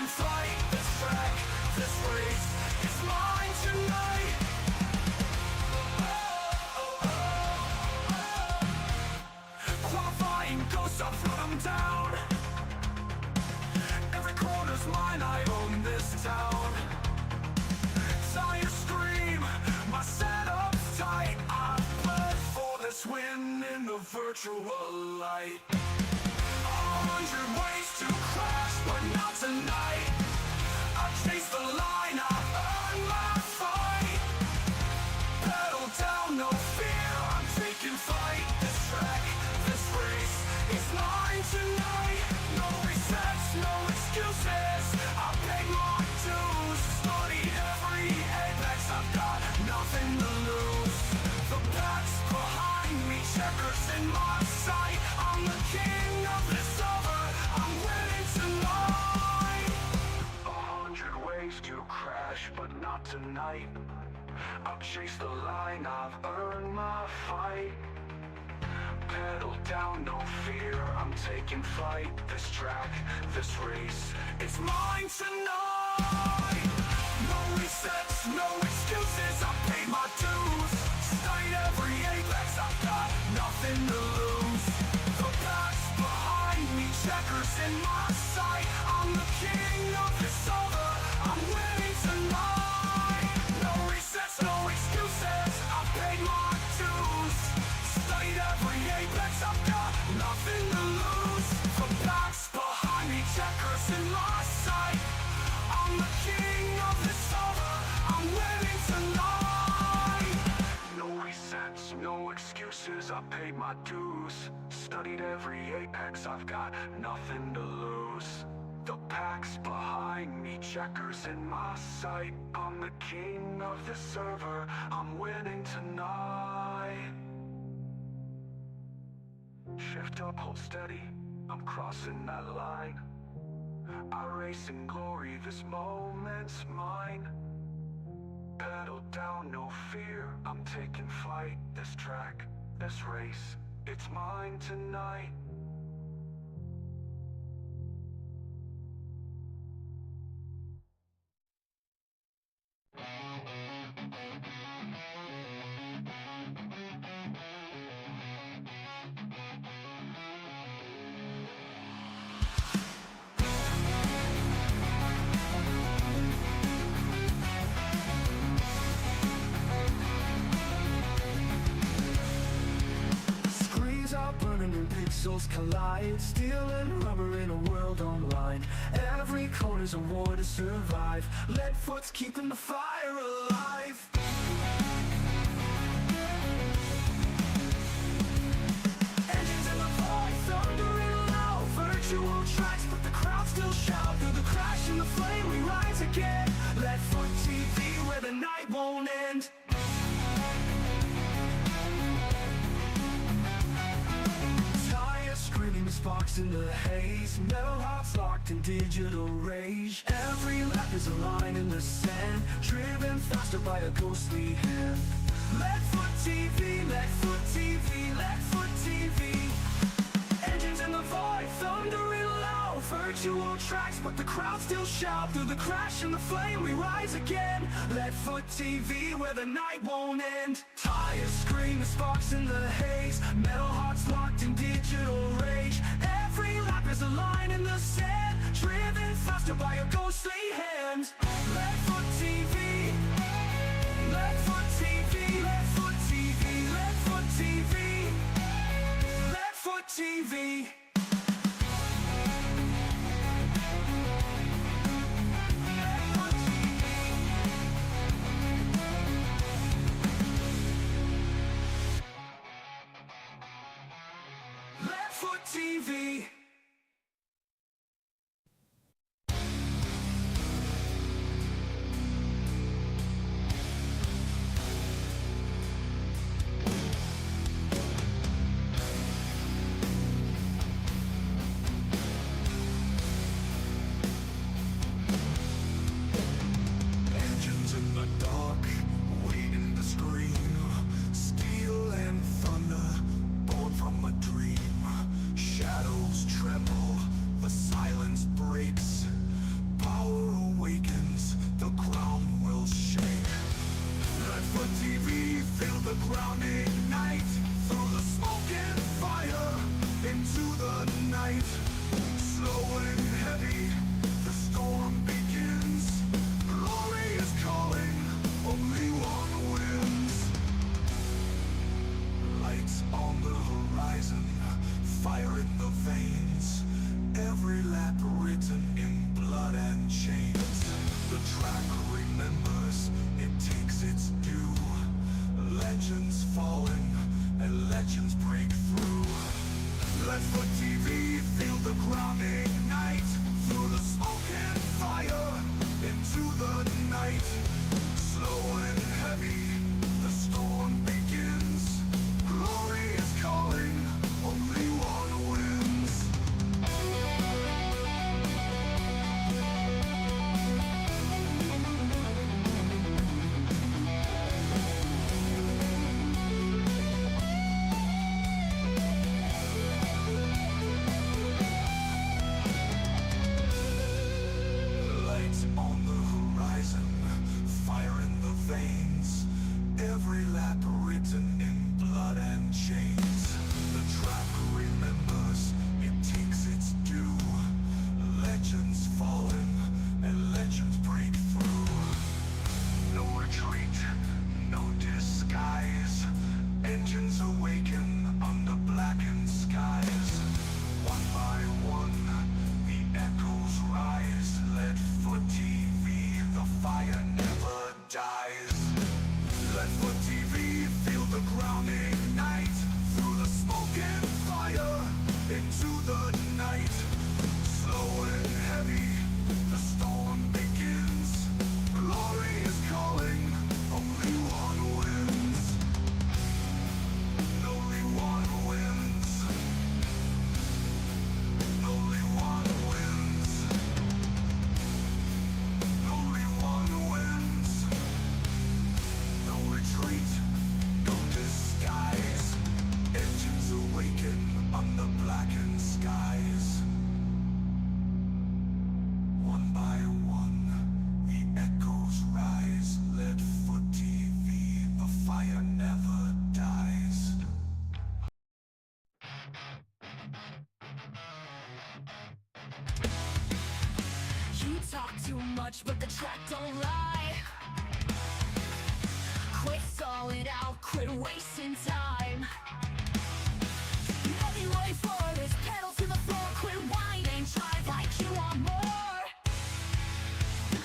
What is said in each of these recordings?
taking flight. This track, this race, it's mine tonight. Qualifying ghosts, I'll throw them down. Every corner's mine, I own this town. Sire scream, my setup's tight. I've bled for this win in the virtual light. 100 ways to crash, but not tonight. I chase the line, I earn my fight. Pedal down, no fear, I'm taking flight. This track, this race, is mine tonight. No resets, no excuses, I pay my dues. Study every apex, I've got nothing to lose. The pack's behind me, checkers in my sight. I'm the king of this over, I'm winning tonight. 100 ways to crash, but not tonight. I'll chase the line, I've earned my fight. Pedal down, no fear, I'm taking flight. This track, this race, it's mine tonight. No resets, no excuses, I paid my dues. Studied every apex, I've got nothing to lose. The pack's behind me, checkers in my sight. I'm the king of this over, I'm winning tonight. No resets, no excuses, I paid my dues. Studied every apex, I've got nothing to lose. The pack's behind me, checkers in my sight. I'm the king of this over, I'm winning tonight. No resets, no excuses, I paid my dues. Studied every apex, I've got nothing to lose. The pack's behind me, checkers in my sight. I'm the king of this server, I'm winning tonight. Shift up, hold steady, I'm crossing that line. iRacing glory, this moment's mine. Pedal down, no fear, I'm taking flight. This track, this race, it's mine tonight. And pixels collide, steel and rubber in a world online. Every corner's a war to survive. Lead foot's keeping the fire alive. Engines in the void, thundering loud. Virtual tracks, but the crowd still shout. Through the crash and the flame we rise again. Lead foot TV, where the night won't end. Screaming sparks in the haze, metal hearts locked in digital rage. Every lap is a line in the sand, driven faster by a ghostly hand. Leadfoot TV, Leadfoot TV, Leadfoot TV. Engines in the void, thundering loud. Virtual tracks, but the crowd still shout. Through the crash and the flame we rise again. Leadfoot TV, where the night won't end. Tires scream, sparks in the haze, metal hearts locked in digital rage. Every lap is a line in the sand, driven faster by a ghostly hand. Leadfoot TV, Leadfoot TV, Leadfoot TV, Leadfoot TV, Leadfoot TV. TV. talk too much, but the track don't lie. Quit stalling out, quit wasting time. Nothing wait for this, pedal to the floor. Quit whining, drive like you want more.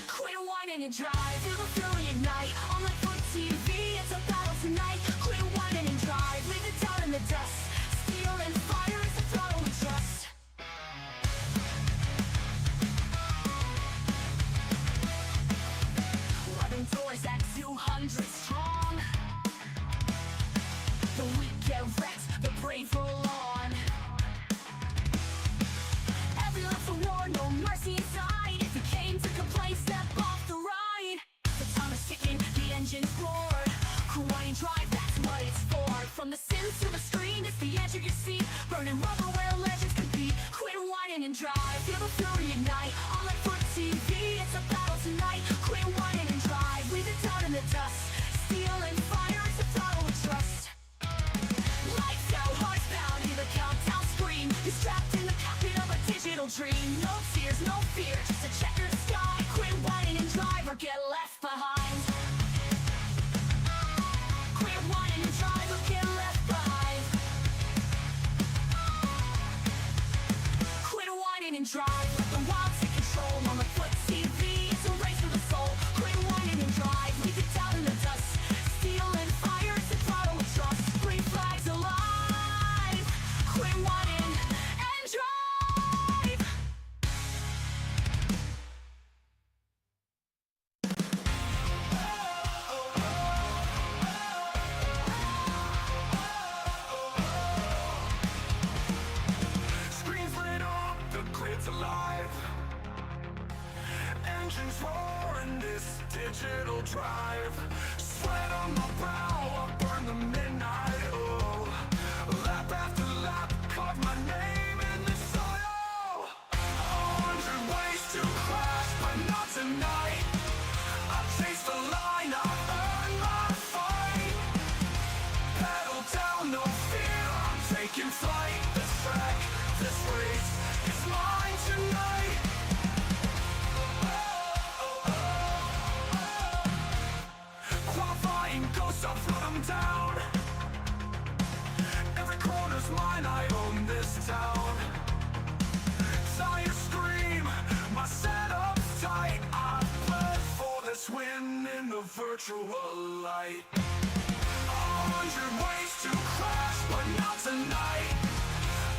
Quit whining and drive, feel the fury ignite. On LFRTV, it's a battle tonight. Quit whining and drive, leave it down in the dust. Steel and fire is the throttle we trust. Running towards that 200 strong. The weak get wrecked, the brave roll on. Every lap's a war, no mercy inside. If you came to complain, step off the ride. The time is ticking, the engine's roar. Hawaii drive, that's what it's for. From the Sims to the screen, it's the edge of your seat. Burning rubber where legends compete. Quit whining and drive, feel the fury ignite. On LFRTV, it's a battle tonight. Quit whining and drive, leave it down in the dust. Steel and fire, it's the throttle we trust. Lights out, hearts pound, hear the countdown scream. You're strapped in the cockpit of a digital dream. No tears, no fear, just a checkered sky. Quit whining and drive or get left behind. Quit whining and drive or get left behind. Quit whining and drive, let the wild take control. On the foot TV, it's a race for the soul. Quit whining and drive, leave it down in the dust. Steel and fire, it's the throttle we trust. Green flags alive. Quit whining and drive. Screens lit up, the grid's alive. Engines roaring, this digital drive. Sweat on my brow, I burn the midnight oil. Lap after lap, carve my name in the soil. 100 ways to crash, but not tonight. I chase the line, I earn my fight. Pedal down, no fear, I'm taking flight. This track, this race, is mine tonight. Qualifying ghosts, I'll float them down. Every corner's mine, I own this town. Tire scream, my setup's tight. I bled for this win in the virtual light. 100 ways to crash, but not tonight.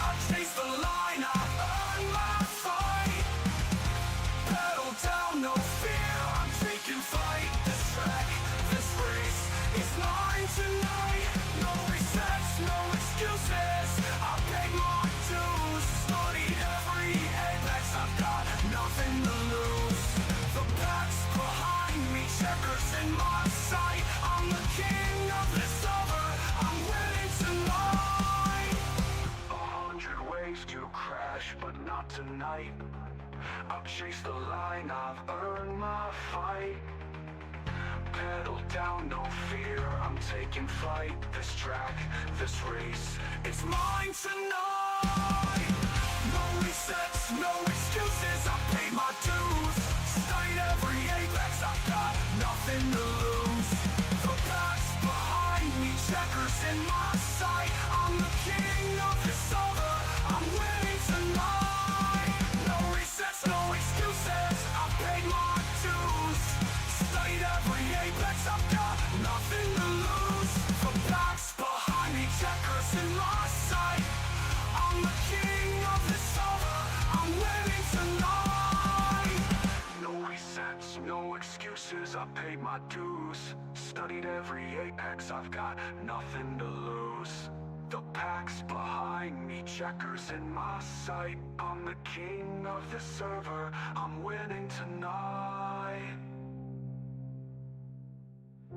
I chase the line, I earn my fight. Pedal down, no fear, I'm taking flight. This track, this race, is mine tonight. No resets, no excuses, I paid my dues. Studied every apex, I've got nothing to lose. The pack's behind me, checkers in my sight. I'm the king of this over, I'm winning tonight. 100 ways to crash, but not tonight. I'll chase the line, I've earned my fight. Pedal down, no fear, I'm taking flight. This track, this race, it's mine tonight. No resets, no excuses, I paid my dues. Studied every apex, I've got nothing to lose. The pack's behind me, checkers in my sight. I'm the king of this over, I'm winning tonight. No resets, no excuses, I paid my dues. Studied every apex, I've got nothing to lose. The pack's behind me, checkers in my sight. I'm the king of this over, I'm winning tonight. No resets, no excuses, I paid my dues. Studied every apex, I've got nothing to lose. The pack's behind me, checkers in my sight. I'm the king of the server, I'm winning tonight.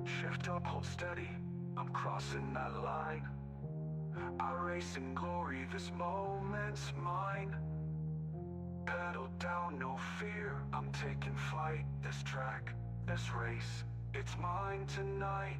Shift up, hold steady, I'm crossing that line. iRacing glory, this moment's mine. Pedal down, no fear, I'm taking flight. This track, this race, it's mine tonight.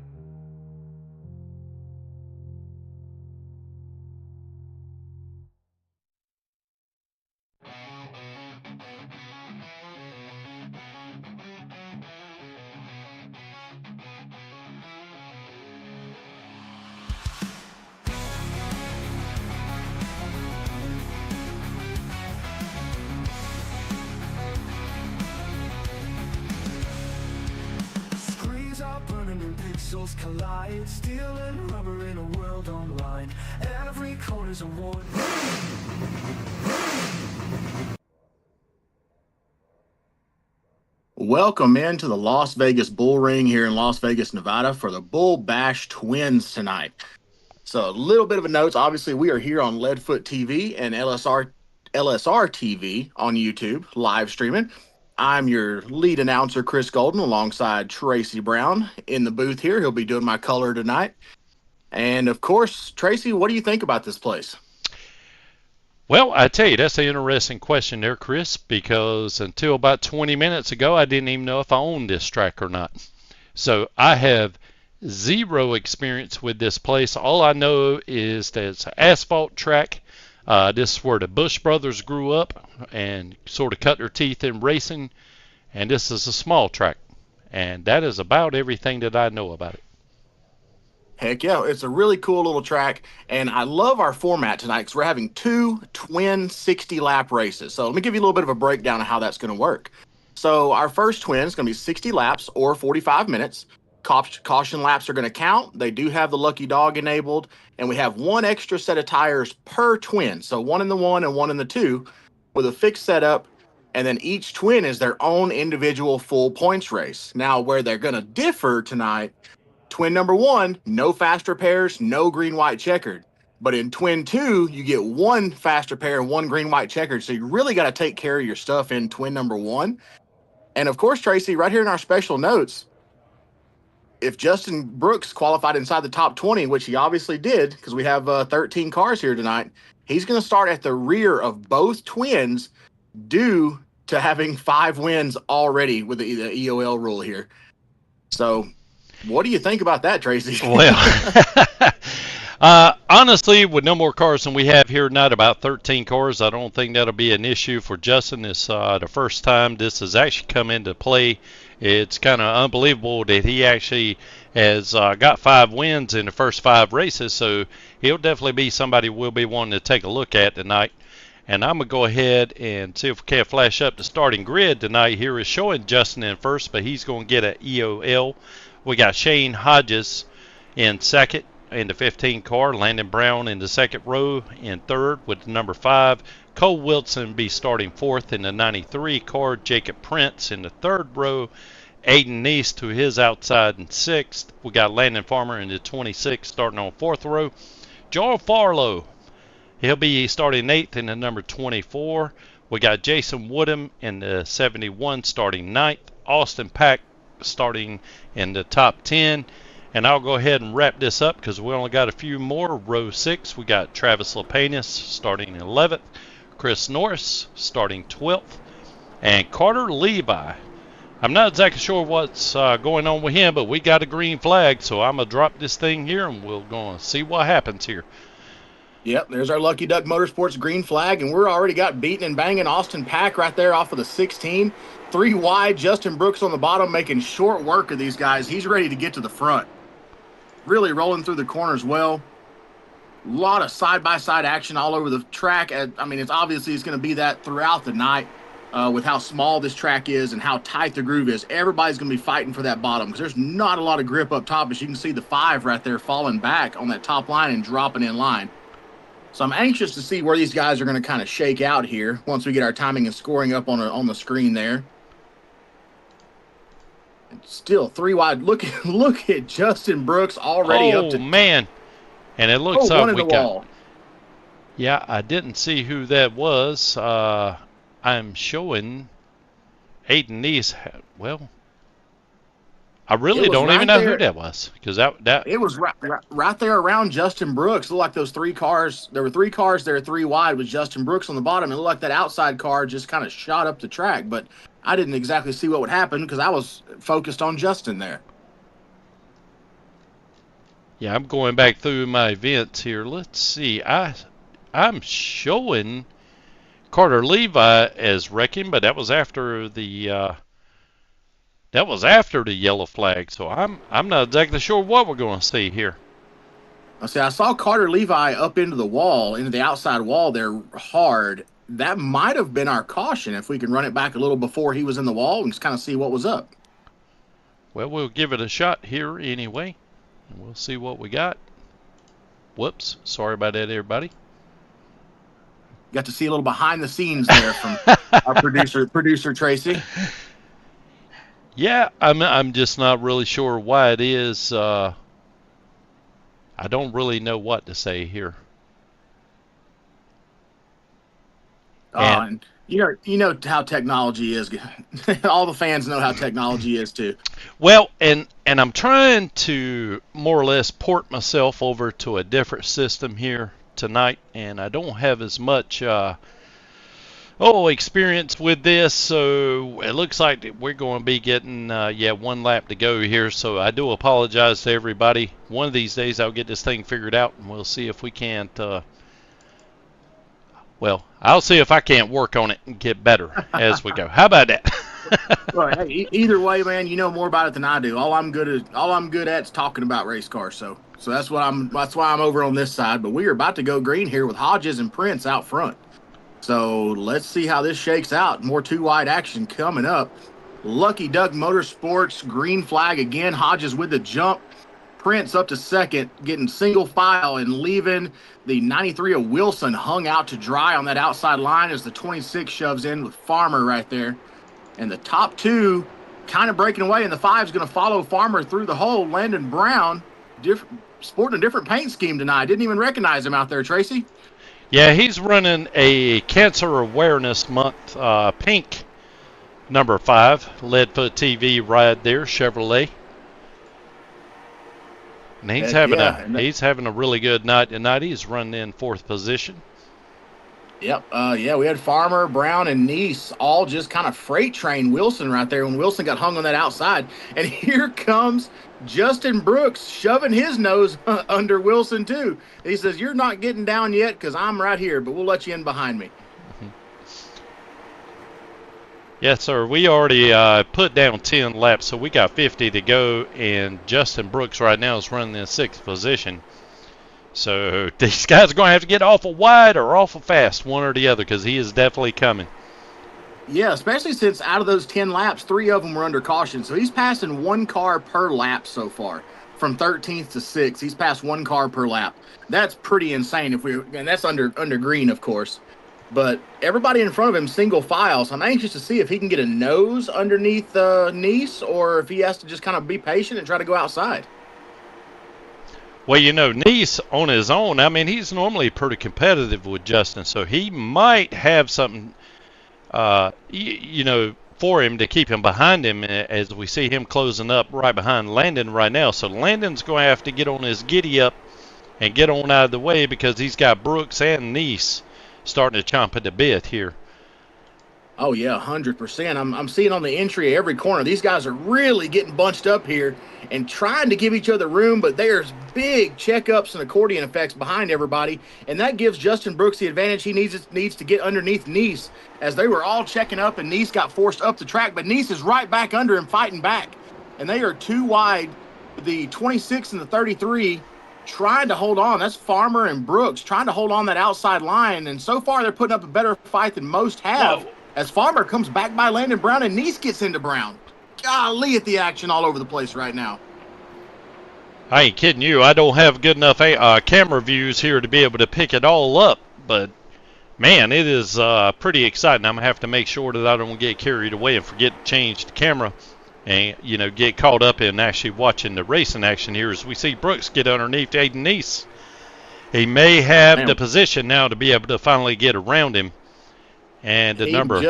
pixels collide, steel and rubber in a world online. Every corner's a war. Welcome into the Las Vegas Bull Ring here in Las Vegas, Nevada for the Bull Bash Twins tonight. So a little bit of a note, obviously we are here on Leadfoot TV and LSRTV on YouTube, live streaming. I'm your lead announcer, Chris Golden, alongside Tracy Brown in the booth here. He'll be doing my color tonight. And of course, Tracy, what do you think about this place? Well, I tell you, that's an interesting question there, Chris, because until about 20 minutes ago, I didn't even know if I owned this track or not. So I have zero experience with this place. All I know is that it's an asphalt track. This is where the Bush brothers grew up and sort of cut their teeth in racing. And this is a small track. And that is about everything that I know about it. Heck yeah, it's a really cool little track, and I love our format tonight because we're having two twin 60-lap races. So let me give you a little bit of a breakdown of how that's going to work. So our first twin is going to be 60 laps or 45 minutes. Caution laps are going to count. They do have the lucky dog enabled, and we have one extra set of tires per twin. So one in the 1 and one in the 2 with a fixed setup, and then each twin is their own individual full points race. Now, where they're going to differ tonight, twin number 1, no fast repairs, no green, white, checkered. But in twin 2, you get one fast repair and one green, white, checkered. So you really got to take care of your stuff in twin number 1. And of course, Tracy, right here in our special notes, if Justin Brooks qualified inside the top 20, which he obviously did, because we have 13 cars here tonight, he's going to start at the rear of both twins due to having 5 wins already with the EOL rule here. So what do you think about that, Tracy? Well, honestly, with no more cars than we have here tonight, about 13 cars, I don't think that'll be an issue for Justin. It's the first time this has actually come into play. It's kind of unbelievable that he actually has got 5 wins in the first 5 races, so he'll definitely be somebody we'll be wanting to take a look at tonight. And I'm going to go ahead and see if we can flash up the starting grid tonight. Here is showing Justin in first, but he's going to get an EOL. We got Shane Hodges in second in the 15 car, Landon Brown in the second row in third with the number 5. Cole Wilson be starting fourth in the 93 car, Jacob Prince in the third row, Aiden Neese to his outside in sixth. We got Landon Farmer in the 26 starting on fourth row. Joel Farlow, he'll be starting eighth in the number 24. We got Jason Woodham in the 71 starting ninth. Austin Pack starting in the top 10. And I'll go ahead and wrap this up because we only got a few more. Row 6, we got Travis Lapanis starting 11th. Chris Norris starting 12th. And Carter Levi. I'm not exactly sure what's going on with him, but we got a green flag. So I'm going to drop this thing here and we'll go and see what happens here. Yep, there's our Lucky Duck Motorsports green flag, and we're already got beating and banging Austin Pack right there off of the 16. 3 wide, Justin Brooks on the bottom, making short work of these guys. He's ready to get to the front. Really rolling through the corners well. A lot of side-by-side action all over the track. I mean, it's obviously going to be that throughout the night with how small this track is and how tight the groove is. Everybody's going to be fighting for that bottom because there's not a lot of grip up top. As you can see, the 5 right there falling back on that top line and dropping in line. So I'm anxious to see where these guys are going to kind of shake out here once we get our timing and scoring up on the screen there. And still 3 wide. Look at Justin Brooks already up to. Oh man! And it looks like one we in the got. wall. Yeah, I didn't see who that was. I'm showing Aiden Neese. Well, I really don't right even know there. who that was because that It was right there around Justin Brooks. It looked like those 3 cars. There were 3 cars there, 3 wide with Justin Brooks on the bottom. It looked like that outside car just kind of shot up the track, but I didn't exactly see what would happen because I was focused on Justin there. Yeah, I'm going back through my events here. Let's see. I'm showing Carter Levi as wrecking, but that was after the yellow flag. So I'm not exactly sure what we're going to see here. I saw Carter Levi up into the wall, into the outside wall there hard. That might have been our caution if we can run it back a little before he was in the wall and just kind of see what was up. Well, we'll give it a shot here anyway, and we'll see what we got. Whoops, sorry about that, everybody. Got to see a little behind the scenes there from our producer Tracy. Yeah, I'm just not really sure why it is. I don't really know what to say here. And you know how technology is. All the fans know how technology is too. Well, and I'm trying to more or less port myself over to a different system here tonight, and I don't have as much experience with this, so it looks like we're going to be getting one lap to go here. So I do apologize to everybody. One of these days I'll get this thing figured out, and we'll see if we can't. Well, I'll see if I can't work on it and get better as we go. How about that? Well, hey, either way, man, you know more about it than I do. All I'm good at is talking about race cars. So that's why I'm over on this side. But we are about to go green here with Hodges and Prince out front. So let's see how this shakes out. More two wide action coming up. Lucky Duck Motorsports green flag again. Hodges with the jump. Prince up to second, getting single file and leaving the 93 of Wilson hung out to dry on that outside line as the 26 shoves in with Farmer right there. And the top two kind of breaking away, and the 5 is going to follow Farmer through the hole. Landon Brown, sporting a different paint scheme tonight. Didn't even recognize him out there, Tracy. Yeah, he's running a Cancer Awareness Month pink number 5 Leadfoot TV right there, Chevrolet. And he's having a really good night tonight. He's running in 4th position. Yep. We had Farmer, Brown, and Neese all just kind of freight train Wilson right there when Wilson got hung on that outside. And here comes Justin Brooks shoving his nose under Wilson too. He says, "You're not getting down yet because I'm right here, but we'll let you in behind me." Yes, sir. We already put down 10 laps, so we got 50 to go, and Justin Brooks right now is running in 6th position. So these guys are going to have to get awful wide or awful fast, one or the other, because he is definitely coming. Yeah, especially since out of those 10 laps, 3 of them were under caution. So he's passing 1 car per lap so far. From 13th to 6th, he's passed 1 car per lap. That's pretty insane. And that's under green, of course. But everybody in front of him single file. So I'm anxious to see if he can get a nose underneath Neese, or if he has to just kind of be patient and try to go outside. Well, Neese on his own, I mean, he's normally pretty competitive with Justin, so he might have something, for him to keep him behind him as we see him closing up right behind Landon right now. So Landon's going to have to get on his giddy up and get on out of the way because he's got Brooks and Neese starting to chomp at the bit here. Oh, yeah, 100%. I'm seeing on the entry of every corner, these guys are really getting bunched up here and trying to give each other room, but there's big checkups and accordion effects behind everybody, and that gives Justin Brooks the advantage he needs to get underneath Neese, as they were all checking up, and Neese got forced up the track, but Neese is right back under him fighting back, and they are too wide. The 26 and the 33 trying to hold on. That's Farmer and Brooks trying to hold on that outside line, and so far they're putting up a better fight than most have. Whoa. As Farmer comes back by Landon Brown and Neese gets into Brown. Golly, at the action all over the place right now. I ain't kidding you. I don't have good enough camera views here to be able to pick it all up, but man, it is pretty exciting. I'm gonna have to make sure that I don't get carried away and forget to change the camera, and get caught up in actually watching the racing action here as we see Brooks get underneath Aiden Neese. He may have the position now to be able to finally get around him. And the number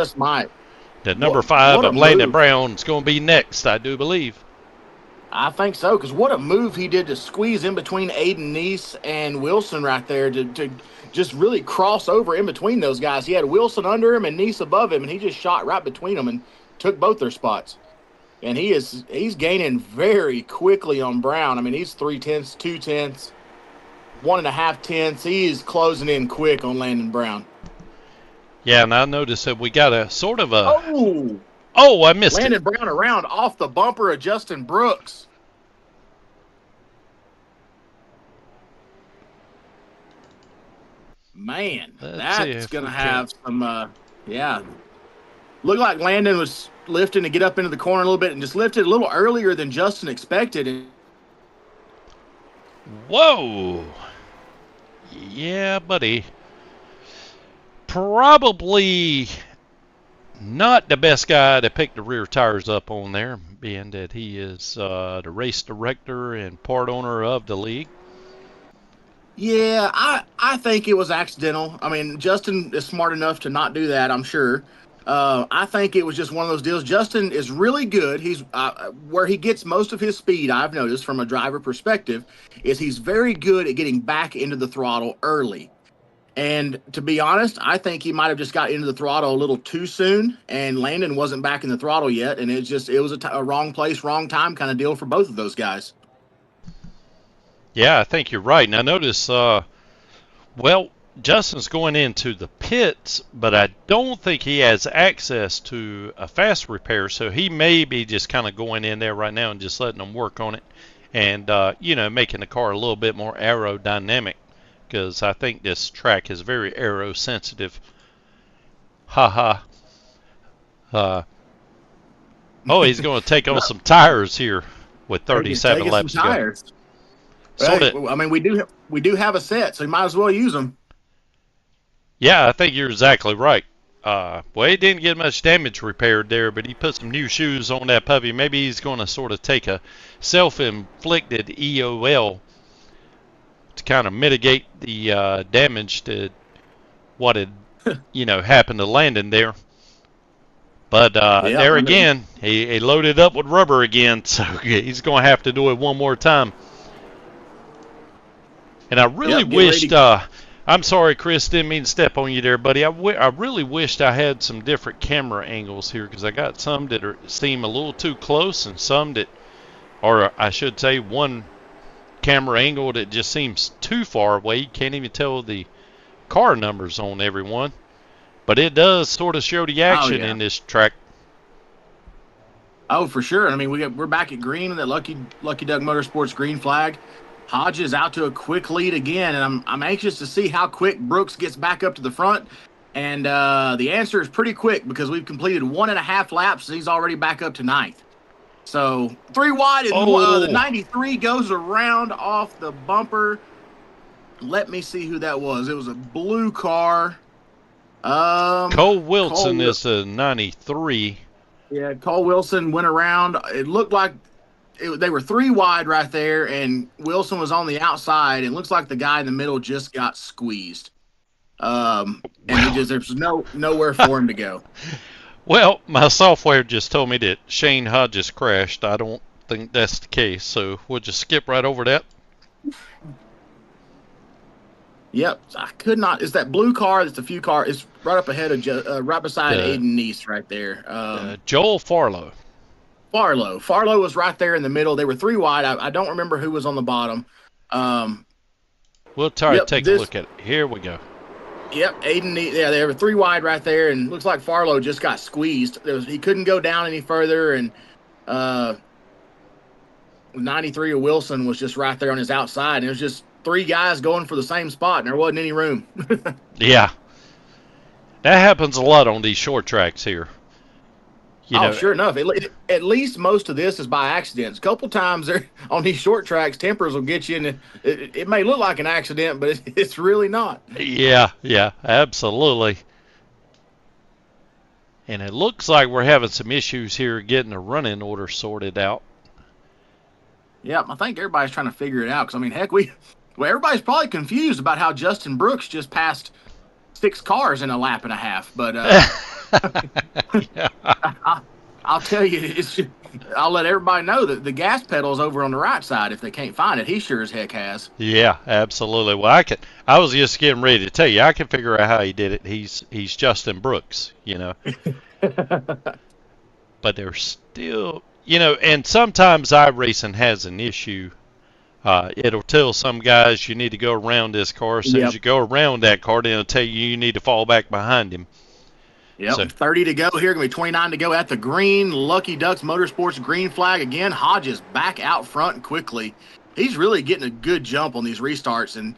5 of Landon Brown is going to be next, I do believe. I think so, because what a move he did to squeeze in between Aiden Neese and Wilson right there to just really cross over in between those guys. He had Wilson under him and Neese above him, and he just shot right between them and took both their spots. And he's gaining very quickly on Brown. I mean, he's 3/10, 2/10, 1.5 tenths. He is closing in quick on Landon Brown. Yeah, and I noticed that we got a sort of a... I missed Landon it. Brown around off the bumper of Justin Brooks. Man, that's going to have some, Looked like Landon was lifting to get up into the corner a little bit and just lifted a little earlier than Justin expected. Whoa. Yeah, buddy. Probably not the best guy to pick the rear tires up on there, being that he is the race director and part owner of the league. Yeah, I think it was accidental. I mean, Justin is smart enough to not do that, I'm sure. I think it was just one of those deals. Justin is really good. He's where he gets most of his speed, I've noticed from a driver perspective, is he's very good at getting back into the throttle early. And to be honest, I think he might have just got into the throttle a little too soon, and Landon wasn't back in the throttle yet. And it was a wrong place, wrong time kind of deal for both of those guys. Yeah, I think you're right. Now notice, well, Justin's going into the pits, but I don't think he has access to a fast repair, so he may be just kind of going in there right now and just letting them work on it and, making the car a little bit more aerodynamic, because I think this track is very aero sensitive. Ha ha. Oh, he's going to take on some tires here with 37 laps to go. Well, I mean, we do have a set, so you might as well use them. Yeah, I think you're exactly right. Well, he didn't get much damage repaired there, but he put some new shoes on that puppy. Maybe he's going to sort of take a self-inflicted EOL to kind of mitigate the damage to what had, happened to Landon there. But there again, he loaded up with rubber again, so he's going to have to do it one more time. And I really wished, I'm sorry, Chris, didn't mean to step on you there, buddy. I really wished I had some different camera angles here, because I got some that seem a little too close and some that, or I should say one camera angle that just seems too far away. You can't even tell the car numbers on everyone. But it does sort of show the action in this track. Oh, for sure. I mean, we're back at green, that Lucky Duck Motorsports green flag. Hodges out to a quick lead again, and I'm anxious to see how quick Brooks gets back up to the front. And the answer is pretty quick, because we've completed 1.5 laps, and he's already back up to 9th. So 3 wide, and the 93 goes around off the bumper. Let me see who that was. It was a blue car. Cole Wilson is a 93. Yeah, Cole Wilson went around. It looked like they were 3 wide right there, and Wilson was on the outside. It looks like the guy in the middle just got squeezed. And there's nowhere for him to go. Well, my software just told me that Shane Hodges crashed. I don't think that's the case, so we'll just skip right over that. Yep, I could not. It's that blue car. That's a few car. It's right up ahead of, right beside Aiden Neese right there. Joel Farlow. Farlow was right there in the middle. They were 3 wide. I don't remember who was on the bottom. We'll try to take a look at it. Here we go. Yep, Aiden Neese. Yeah, they were 3 wide right there, and looks like Farlow just got squeezed. He couldn't go down any further, and 93 of Wilson was just right there on his outside, and it was just 3 guys going for the same spot, and there wasn't any room. Yeah. That happens a lot on these short tracks here. Sure enough. At least most of this is by accidents. A couple times on these short tracks, tempers will get you, and it may look like an accident, but it's really not. Yeah, absolutely. And it looks like we're having some issues here getting the running order sorted out. Yeah, I think everybody's trying to figure it out, because, I mean, heck, everybody's probably confused about how Justin Brooks just passed 6 cars in a lap and a half, but I'll tell you, I'll let everybody know that the gas pedal's over on the right side if they can't find it. He sure as heck has. Yeah, absolutely. Well, I was just getting ready to tell you, I can figure out how he did it. He's Justin Brooks, But there's still, and sometimes iRacing has an issue. It'll tell some guys you need to go around this car. As soon as you go around that car, then it'll tell you need to fall back behind him. Yep, so, 30 to go here. Going to be 29 to go at the green. Lucky Ducks Motorsports green flag again. Hodges back out front quickly. He's really getting a good jump on these restarts, and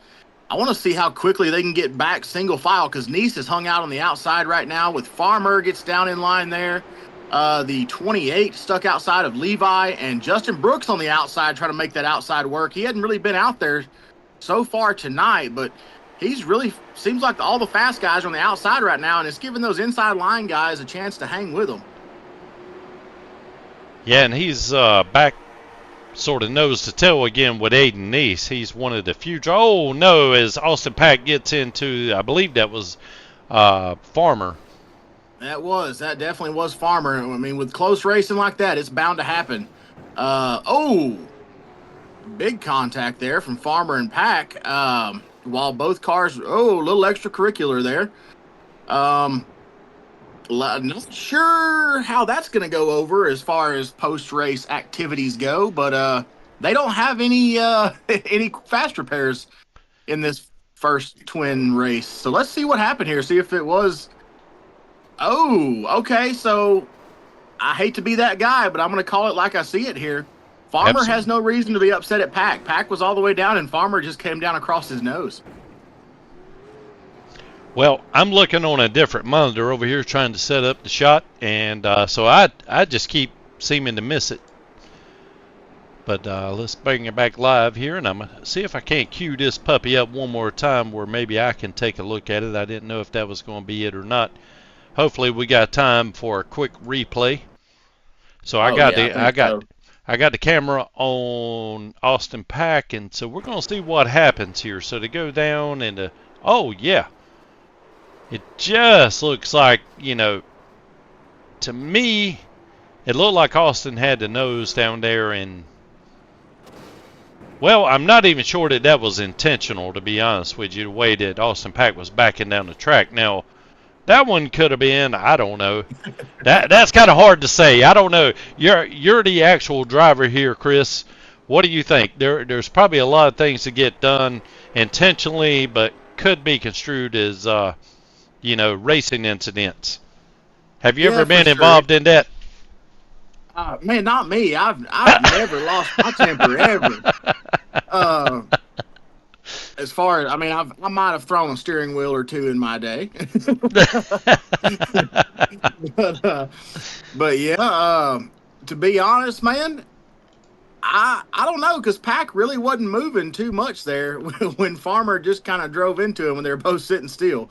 I want to see how quickly they can get back single file, because Neese is hung out on the outside right now with Farmer gets down in line there. The 28 stuck outside of Levi, and Justin Brooks on the outside trying to make that outside work. He hadn't really been out there so far tonight, but he's really seems like all the fast guys are on the outside right now, and it's giving those inside line guys a chance to hang with them. Yeah, and he's back sort of nose to tail again with Aiden Neese. He's one of the few. Oh, no, as Austin Pack gets into, I believe that was Farmer. That definitely was Farmer. I mean, with close racing like that, it's bound to happen. Big contact there from Farmer and Pack. While both cars, a little extracurricular there. Not sure how that's going to go over as far as post-race activities go, but they don't have any any fast repairs in this first twin race. So let's see what happened here. See if it was. Oh, okay. So I hate to be that guy, but I'm going to call it like I see it here. Farmer Absolutely. has no reason to be upset at Pack. Pack was all the way down, and Farmer just came down across his nose. Well, I'm looking on a different monitor over here trying to set up the shot, and so I just keep seeming to miss it. But let's bring it back live here, and I'm going to see if I can't cue this puppy up one more time where maybe I can take a look at it. I didn't know if that was going to be it or not. Hopefully we got time for a quick replay. So I got the camera on Austin Pack, and so we're going to see what happens here. So to go down and oh yeah, it just looks like, you know, to me, it looked like Austin had the nose down there, and well, I'm not even sure that was intentional, to be honest with you, the way that Austin Pack was backing down the track. Now, that one could have been, I don't know. That's kind of hard to say. I don't know. You're the actual driver here, Chris. What do you think? There's probably a lot of things to get done intentionally, but could be construed as racing incidents. Have you ever been involved in that? Man, not me. I've never lost my temper ever. As far as, I mean, I might have thrown a steering wheel or two in my day. but yeah, to be honest, man, I don't know, because Pack really wasn't moving too much there when Farmer just kind of drove into him when they were both sitting still.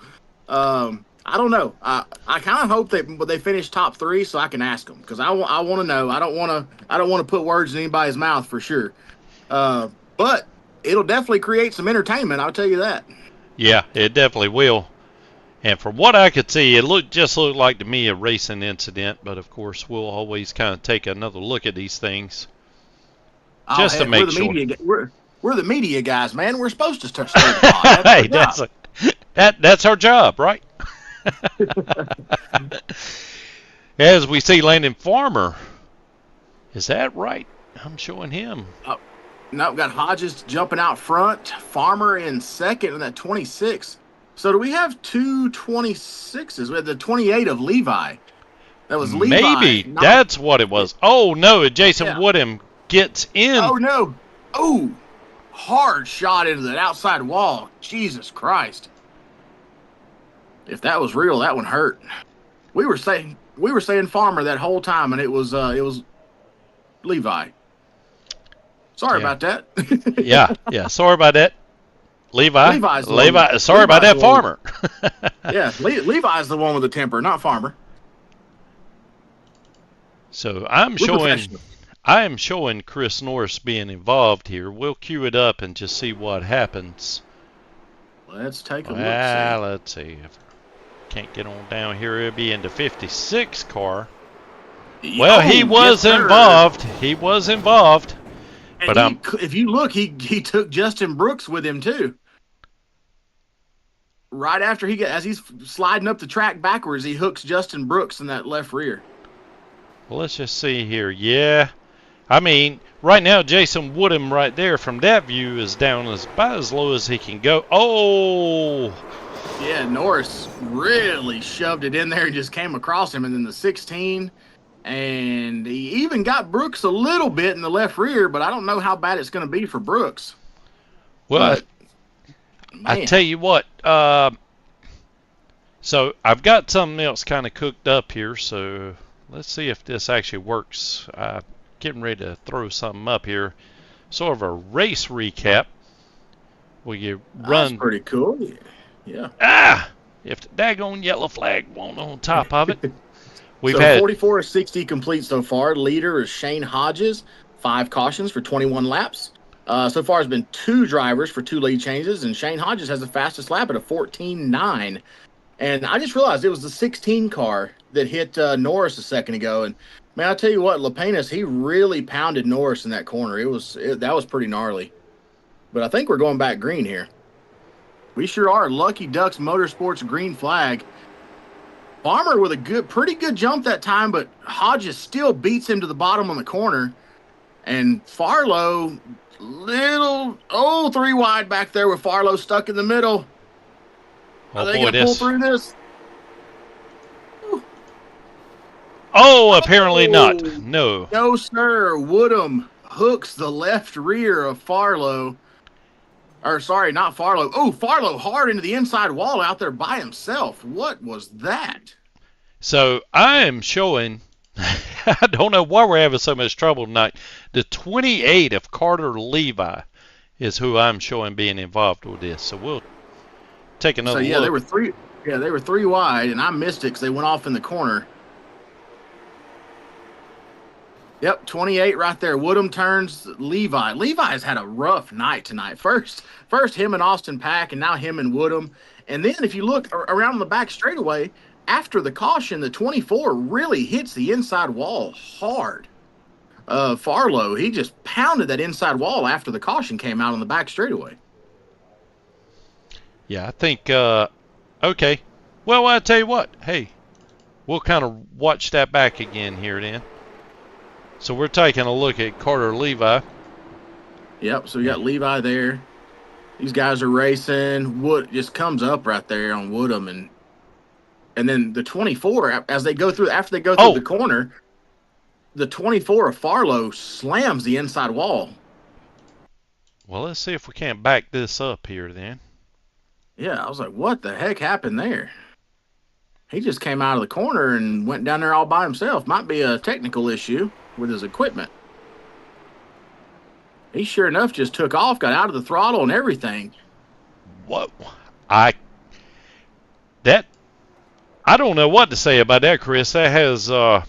I don't know. I kind of hope they finish top three so I can ask them, because I want to know. I don't want to put words in anybody's mouth for sure. But it'll definitely create some entertainment, I'll tell you that. Yeah, it definitely will. And from what I could see, it looked like to me a racing incident, but of course we'll always kind of take another look at these things just to make sure. We're the media guys, man. We're supposed to start the pod. Hey, that's our job, right? As we see Landon Farmer. Is that right? I'm showing him. No, we've got Hodges jumping out front. Farmer in second in that 26. So do we have two 26s? We had the 28 of Levi. That was Levi. Maybe that's what it was. Oh, no. Jason Woodham gets in. Oh, no. Oh, hard shot into that outside wall. Jesus Christ. If that was real, that one hurt. We were saying Farmer that whole time, and it was Levi. Sorry about that. yeah. Sorry about that, Levi. Sorry about that, Farmer. Yeah, Levi's the one with the temper, not Farmer. So I am showing Chris Norris being involved here. We'll cue it up and just see what happens. Let's take a look. Let's see. If can't get on down here, it'll be in the 56 car. Well, he was involved. He was involved. And but if you look, he took Justin Brooks with him too. Right after as he's sliding up the track backwards, he hooks Justin Brooks in that left rear. Well, let's just see here. Yeah, I mean, right now Jason Woodham right there from that view is down about as low as he can go. Oh, yeah, Norris really shoved it in there and just came across him, and then the 16. And he even got Brooks a little bit in the left rear, but I don't know how bad it's going to be for Brooks. Well, I tell you what, so I've got something else kind of cooked up here, so let's see if this actually works. Getting ready to throw something up here. Sort of a race recap. Will you That's run? pretty cool. Yeah. If the daggone yellow flag won't on top of it. We've So had 44 of 60 complete so far. Leader is Shane Hodges, 5 cautions for 21 laps. So far, has been 2 drivers for 2 lead changes, and Shane Hodges has the fastest lap at a 14.9. And I just realized it was the 16 car that hit Norris a second ago. And man, I tell you what, Lapenas, he really pounded Norris in that corner. That was pretty gnarly. But I think we're going back green here. We sure are. Lucky Ducks Motorsports green flag. Farmer with a pretty good jump that time, but Hodges still beats him to the bottom on the corner. And Farlow, 3 wide back there with Farlow stuck in the middle. Are they going to pull through this? Oh, apparently not. No. No, sir. Woodham hooks the left rear of Farlow. Or, sorry, not Farlow. Oh, Farlow hard into the inside wall out there by himself. What was that? So I am showing, I don't know why we're having so much trouble tonight. The 28 of Carter Levi is who I'm showing being involved with this. So we'll take another look. They were 3. Yeah, they were 3 wide, and I missed it because they went off in the corner. Yep, 28 right there. Woodham turns Levi. Levi's had a rough night tonight. First him and Austin Pack, and now him and Woodham. And then if you look around the back straightaway, after the caution, the 24 really hits the inside wall hard. Farlow, he just pounded that inside wall after the caution came out on the back straightaway. Yeah, I think, okay. Well, I'll tell you what. Hey, we'll kind of watch that back again here then. So we're taking a look at Carter Levi. Yep, so we got Levi there. These guys are racing. Wood just comes up right there on Woodham, and then the 24, after they go through the corner, the 24 of Farlow slams the inside wall. Well, let's see if we can't back this up here then. Yeah, I was like, what the heck happened there? He just came out of the corner and went down there all by himself. Might be a technical issue with his equipment. He sure enough just took off, got out of the throttle and everything. What? I don't know what to say about that, Chris. That has all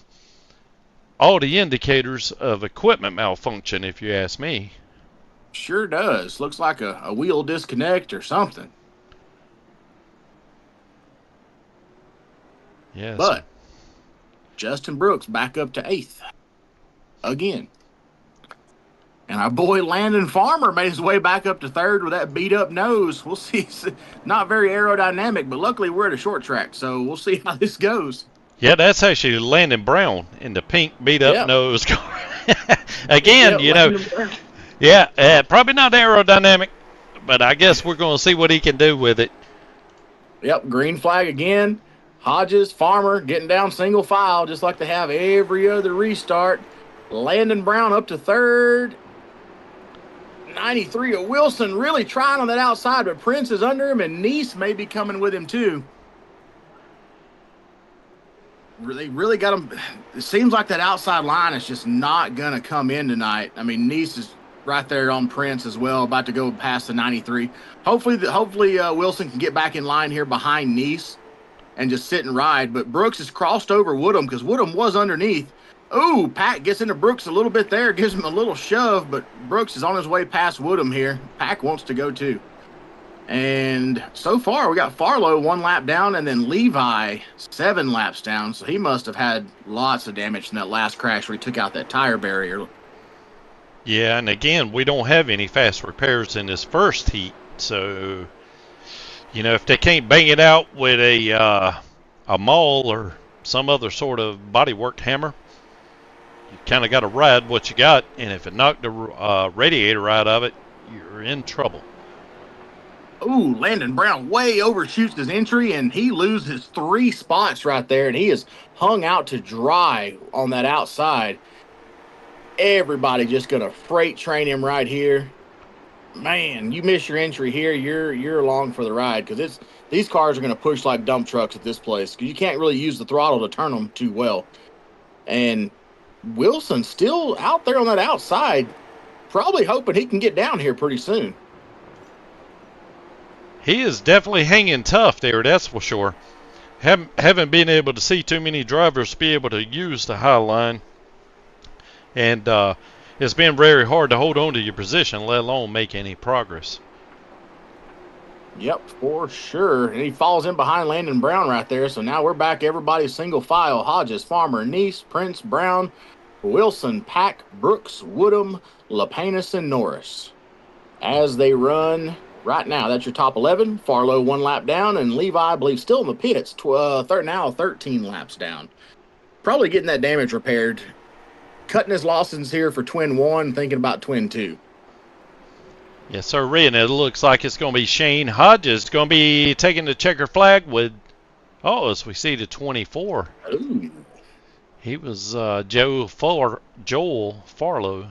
the indicators of equipment malfunction, if you ask me. Sure does. Looks like a wheel disconnect or something. Yes. But Justin Brooks back up to 8th again. And our boy Landon Farmer made his way back up to 3rd with that beat-up nose. We'll see. It's not very aerodynamic, but luckily we're at a short track, so we'll see how this goes. Yeah, that's actually Landon Brown in the pink beat-up nose car. Again, probably not aerodynamic, but I guess we're going to see what he can do with it. Yep, green flag again. Hodges, Farmer getting down single file just like they have every other restart. Landon Brown up to 3rd. 93 of Wilson really trying on that outside, but Prince is under him, and Nice may be coming with him too. They really got him. It seems like that outside line is just not going to come in tonight. I mean, Nice is right there on Prince as well, about to go past the 93. Hopefully Wilson can get back in line here behind Nice and just sit and ride. But Brooks has crossed over Woodham because Woodham was underneath. Ooh, Pack gets into Brooks a little bit there, gives him a little shove, but Brooks is on his way past Woodham here. Pack wants to go too. And so far, we got Farlow 1 lap down, and then Levi 7 laps down. So he must have had lots of damage in that last crash where he took out that tire barrier. Yeah, and again, we don't have any fast repairs in this first heat. So, if they can't bang it out with a maul or some other sort of bodywork hammer, you kind of got to ride what you got. And if it knocked the radiator out of it, you're in trouble. Ooh, Landon Brown way overshoots his entry, and he loses 3 spots right there, and he is hung out to dry on that outside. Everybody just going to freight train him right here. Man, you miss your entry here, you're along for the ride, because these cars are going to push like dump trucks at this place, because you can't really use the throttle to turn them too well. And Wilson still out there on that outside, probably hoping he can get down here pretty soon. He is definitely hanging tough there, that's for sure. Haven't been able to see too many drivers be able to use the high line. And it's been very hard to hold on to your position, let alone make any progress. Yep, for sure. And he falls in behind Landon Brown right there. So now we're back. Everybody single file. Hodges, Farmer, Neese, Prince, Brown, Wilson, Pack, Brooks, Woodham, Lapanis, and Norris. As they run right now, that's your top 11. Farlow 1 lap down, and Levi, I believe, still in the pits. Now 13 laps down. Probably getting that damage repaired. Cutting his losses here for Twin 1, thinking about Twin 2. Yes, sir. And it looks like it's going to be Shane Hodges going to be taking the checker flag with, as we see the 24. Ooh. He was Joel Farlow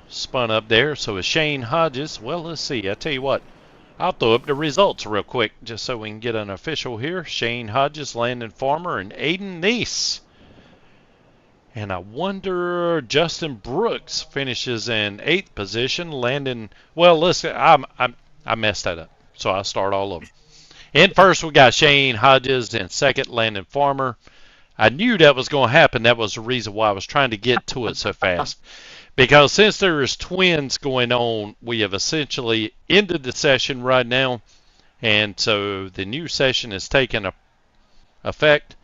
spun up there. So it's Shane Hodges. Well, let's see. I tell you what. I'll throw up the results real quick just so we can get an official here. Shane Hodges, Landon Farmer, and Aiden Neese. And I wonder Justin Brooks finishes in 8th position. Landon, well, listen, I messed that up, so I'll start all over. In first, we got Shane Hodges. In second, Landon Farmer. I knew that was going to happen. That was the reason why I was trying to get to it so fast. Because since there is twins going on, we have essentially ended the session right now. And so the new session is taking effect.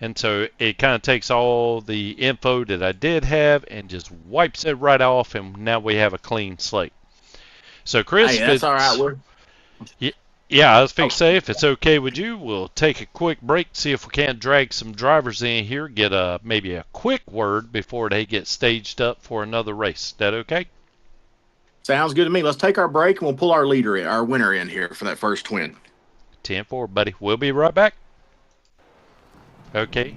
And so it kind of takes all the info that I did have and just wipes it right off, and now we have a clean slate. So, Chris, hey, that's all right. Yeah, I was fixing to say, if it's okay with you, we'll take a quick break, see if we can't drag some drivers in here, get maybe a quick word before they get staged up for another race. Is that okay? Sounds good to me. Let's take our break, and we'll pull our winner in here for that first twin. 10-4, buddy. We'll be right back. Okay.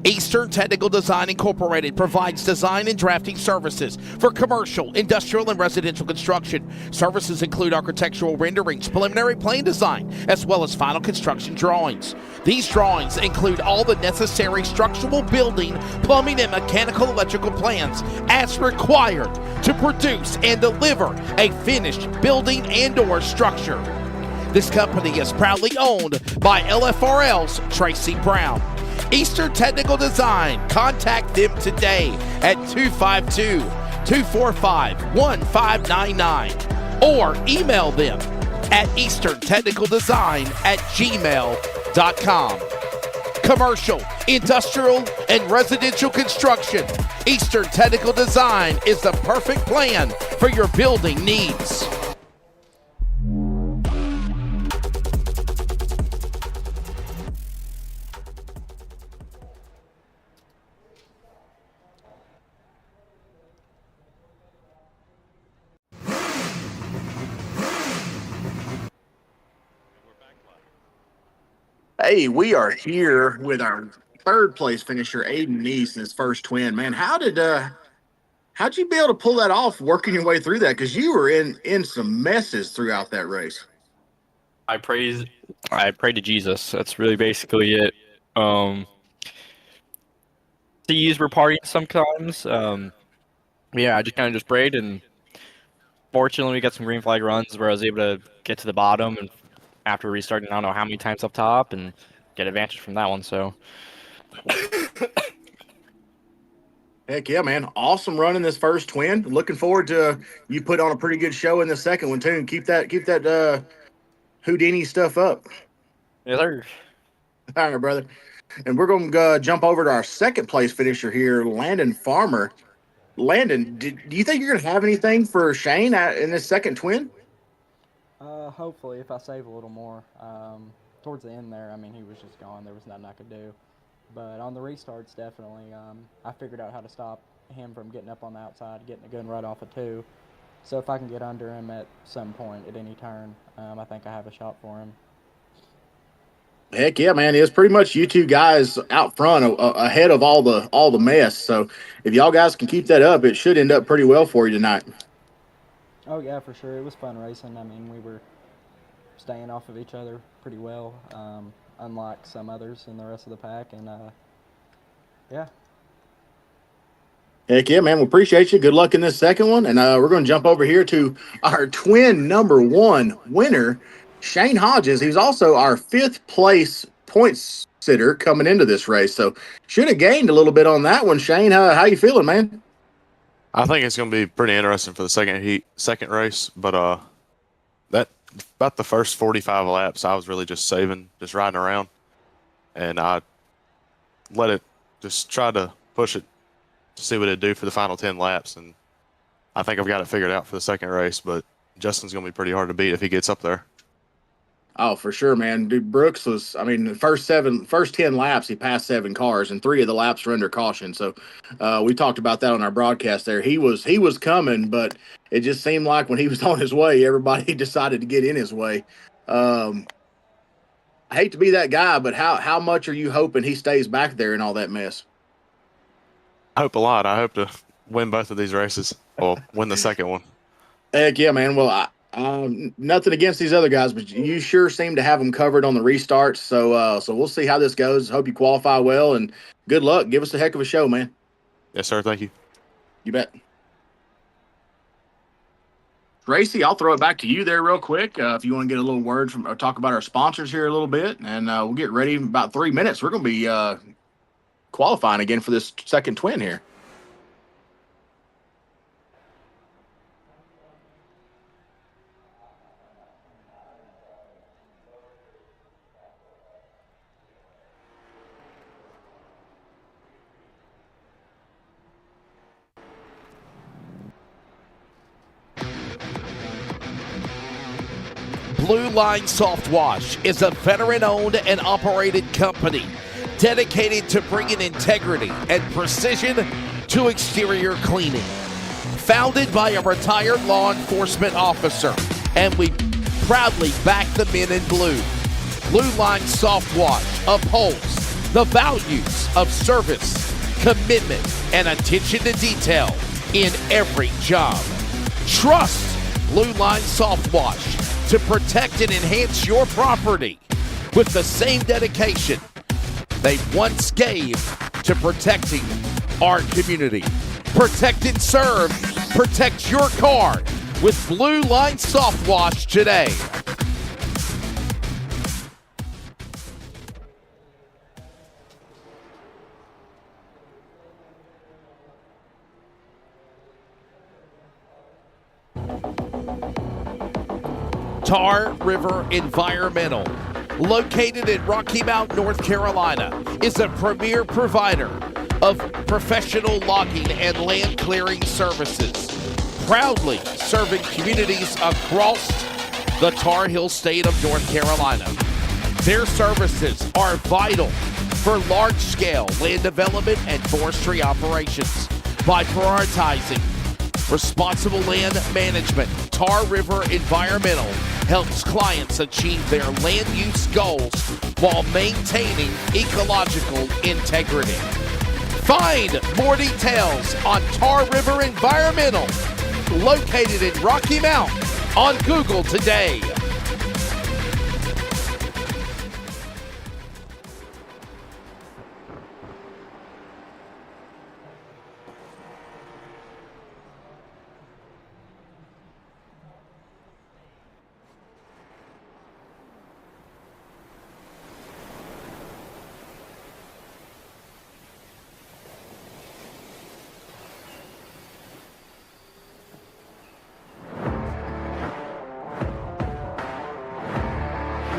Eastern Technical Design Incorporated provides design and drafting services for commercial, industrial, and residential construction. Services include architectural renderings, preliminary plan design, as well as final construction drawings. These drawings include all the necessary structural, building, plumbing, and mechanical electrical plans as required to produce and deliver a finished building and/or structure. This company is proudly owned by LFRL's Tracy Brown. Eastern Technical Design. Contact them today at 252-245-1599 or email them at easterntechnicaldesign@gmail.com. Commercial, industrial, and residential construction. Eastern Technical Design is the perfect plan for your building needs. Hey, we are here with our third place finisher, Aiden Neese, in his first twin. Man, how'd you be able to pull that off, working your way through that? Because you were in some messes throughout that race. I pray to Jesus. That's really basically it. Thieves were partying sometimes. Yeah, I just kind of just prayed, and fortunately we got some green flag runs where I was able to get to the bottom, and after restarting, I don't know how many times up top, and get advantage from that one. So, Heck yeah, man! Awesome run in this first twin. Looking forward to you put on a pretty good show in the second one too, and keep that Houdini stuff up. yes, sir. All right, brother. And we're going to jump over to our second place finisher here, Landon Farmer. Landon, do you think you're going to have anything for Shane in this second twin? Hopefully, if I save a little more. Towards the end there, I mean, he was just gone. There was nothing I could do. But on the restarts, definitely, I figured out how to stop him from getting up on the outside, getting a gun right off of 2. So if I can get under him at some point, at any turn, I think I have a shot for him. Heck yeah, man! It's pretty much you two guys out front, ahead of all the mess. So if y'all guys can keep that up, it should end up pretty well for you tonight. Oh yeah, for sure. It was fun racing. I mean, we were staying off of each other pretty well, unlike some others in the rest of the pack. And yeah, Heck yeah, man. We appreciate you. Good luck in this second one. And we're going to jump over here to our twin number one winner, Shane Hodges. He's also our 5th place points sitter coming into this race. So should have gained a little bit on that one, Shane. How you feeling, man? I think it's going to be pretty interesting for the second race. But that about the first 45 laps, I was really just saving, just riding around. And I let it just try to push it to see what it'd do for the final 10 laps. And I think I've got it figured out for the second race, but Justin's going to be pretty hard to beat if he gets up there. Oh, for sure, man. Dude, Brooks was, the first 10 laps, he passed 7 cars, and 3 of the laps were under caution. So we talked about that on our broadcast there. He was coming, but it just seemed like when he was on his way, everybody decided to get in his way. I hate to be that guy, but how much are you hoping he stays back there in all that mess? I hope a lot. I hope to win both of these races, or win the second one. Heck yeah, man. Well, nothing against these other guys, but you sure seem to have them covered on the restarts. So we'll see how this goes. Hope you qualify well, and good luck. Give us a heck of a show, man. Yes, sir. Thank you. You bet. Tracy, I'll throw it back to you there real quick. If you want to get a little word from, or talk about our sponsors here a little bit, and we'll get ready in about 3 minutes. We're going to be qualifying again for this second twin here. Blue Line Soft Wash is a veteran-owned and operated company dedicated to bringing integrity and precision to exterior cleaning. Founded by a retired law enforcement officer, and we proudly back the men in blue. Blue Line Soft Wash upholds the values of service, commitment, and attention to detail in every job. Trust Blue Line Soft Wash to protect and enhance your property with the same dedication they once gave to protecting our community. Protect and serve. Protect your car with Blue Line Soft Wash today. Tar River Environmental, located in Rocky Mount, North Carolina, is a premier provider of professional logging and land clearing services, proudly serving communities across the Tar Heel state of North Carolina. Their services are vital for large-scale land development and forestry operations. By prioritizing responsible land management, Tar River Environmental helps clients achieve their land use goals while maintaining ecological integrity. Find more details on Tar River Environmental, located in Rocky Mount, on Google today.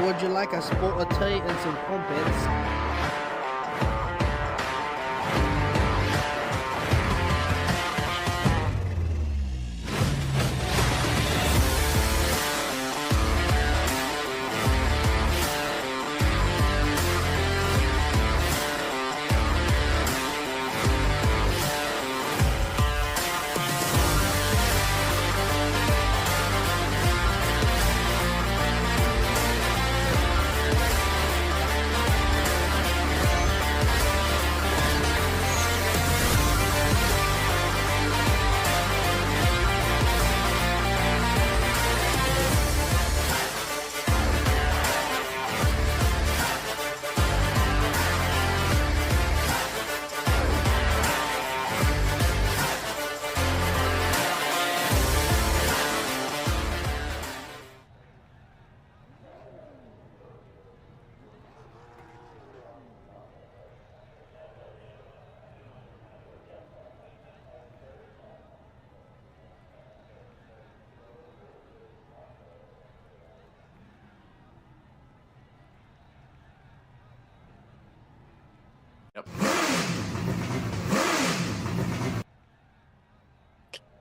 Would you like a sport of tea and some crumpets?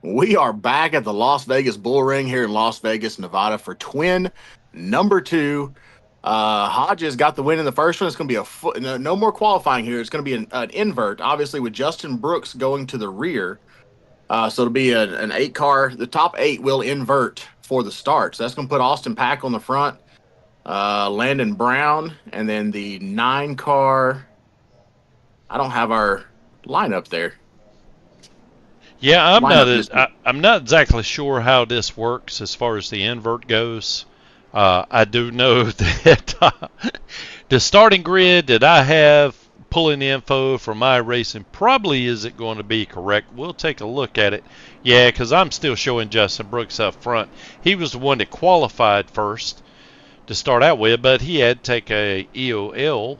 We are back at the Las Vegas Bull Ring here in Las Vegas, Nevada for twin number 2. Hodges got the win in the first one. It's going to be no more qualifying here. It's going to be an invert, obviously, with Justin Brooks going to the rear. So it'll be an 8-car. The top 8 will invert for the start. So that's going to put Austin Pack on the front, Landon Brown, and then the 9-car. I don't have our lineup there. Yeah, I'm not exactly sure how this works as far as the invert goes. I do know that the starting grid that I have pulling the info from iRacing probably isn't going to be correct. We'll take a look at it. Yeah, because I'm still showing Justin Brooks up front. He was the one that qualified first to start out with, but he had to take a EOL.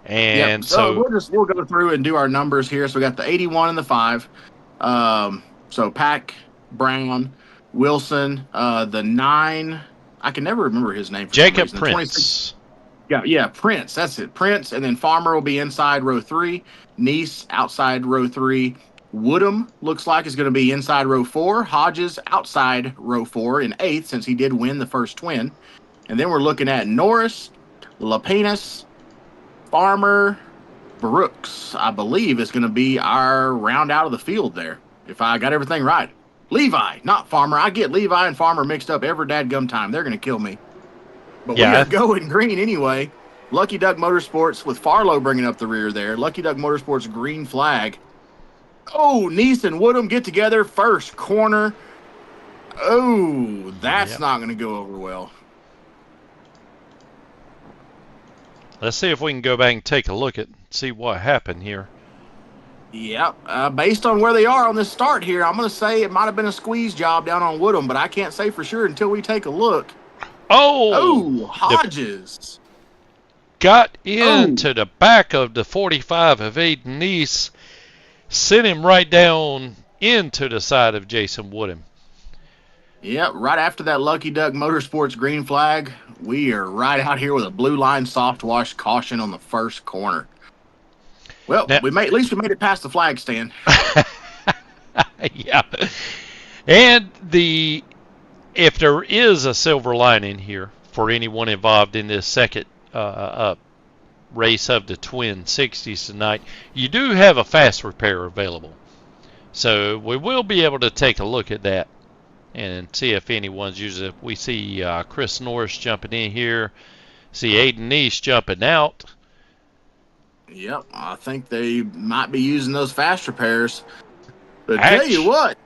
And so we'll go through and do our numbers here. So we got the 81 and the 5. So Pack, Brown, Wilson, the 9. I can never remember his name. Jacob Prince. Yeah, Prince. That's it. Prince, and then Farmer will be inside row 3. Nice outside row 3. Woodham looks like is going to be inside row 4. Hodges outside row 4 in 8th, since he did win the first twin. And then we're looking at Norris, Lapinas, Farmer, Brooks, I believe, is going to be our round out of the field there, if I got everything right. Levi, not Farmer. I get Levi and Farmer mixed up every dadgum time. They're going to kill me. But yeah, we are going green anyway. Lucky Duck Motorsports with Farlow bringing up the rear there. Lucky Duck Motorsports green flag. Oh, Nice and Woodham get together. First corner. Oh, that's not going to go over well. Let's see if we can go back and take a look at see what happened here. Yep. Based on where they are on this start here, I'm going to say it might have been a squeeze job down on Woodham, but I can't say for sure until we take a look. Oh, Hodges got into the back of the 45 of Aiden Nice, sent him right down into the side of Jason Woodham. Yep, right after that Lucky Duck Motorsports green flag, we are right out here with a blue line soft wash caution on the first corner. Well, now, at least we made it past the flag stand. Yeah. And if there is a silver lining here for anyone involved in this second race of the Twin 60s tonight, you do have a fast repair available. So we will be able to take a look at that and see if anyone's using it. We see Chris Norris jumping in here. See Aiden Nice jumping out. Yep, I think they might be using those fast repairs. But tell you what,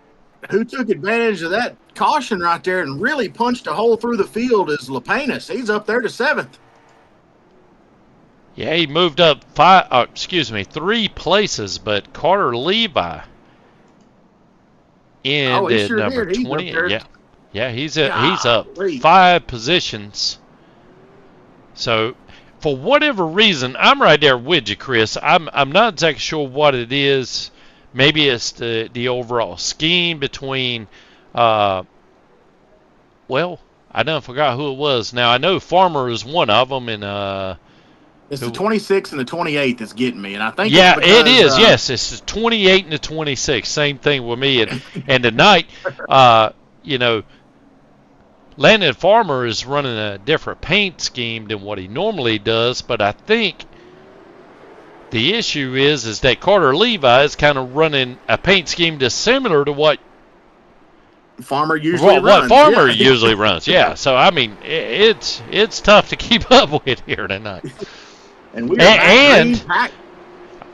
who took advantage of that caution right there and really punched a hole through the field is Lapinas. He's up there to 7th. Yeah, he moved up 3 places, but Carter Levi ended number 20. Yeah, he's up 5 positions. So for whatever reason, I'm right there with you, Chris. I'm not exactly sure what it is. Maybe it's the overall scheme between well, I done forgot who it was. Now I know Farmer is one of them, and it's the 26th and the 28th that's getting me, and I think it is. Yes, it's the 28 and the 26. Same thing with me, and tonight, Landon Farmer is running a different paint scheme than what he normally does, but I think the issue is that Carter Levi is kind of running a paint scheme that's similar to what Farmer usually runs. What Farmer usually runs, yeah. So I mean, it's tough to keep up with here tonight. And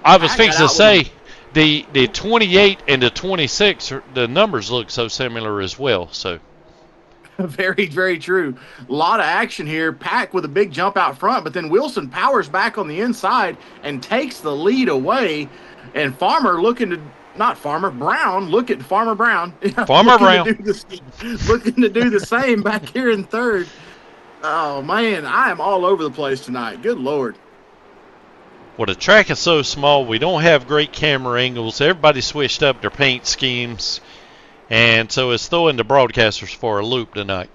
I was fixing to say the 28 and the 26, the numbers look so similar as well. So very, very true. A lot of action here. Pack with a big jump out front, but then Wilson powers back on the inside and takes the lead away. And Farmer Brown. Look at Farmer Brown. Farmer Brown looking to do the same back here in 3rd. Oh man, I am all over the place tonight. Good Lord. Well, the track is so small, we don't have great camera angles. Everybody switched up their paint schemes, and so it's throwing the broadcasters for a loop tonight.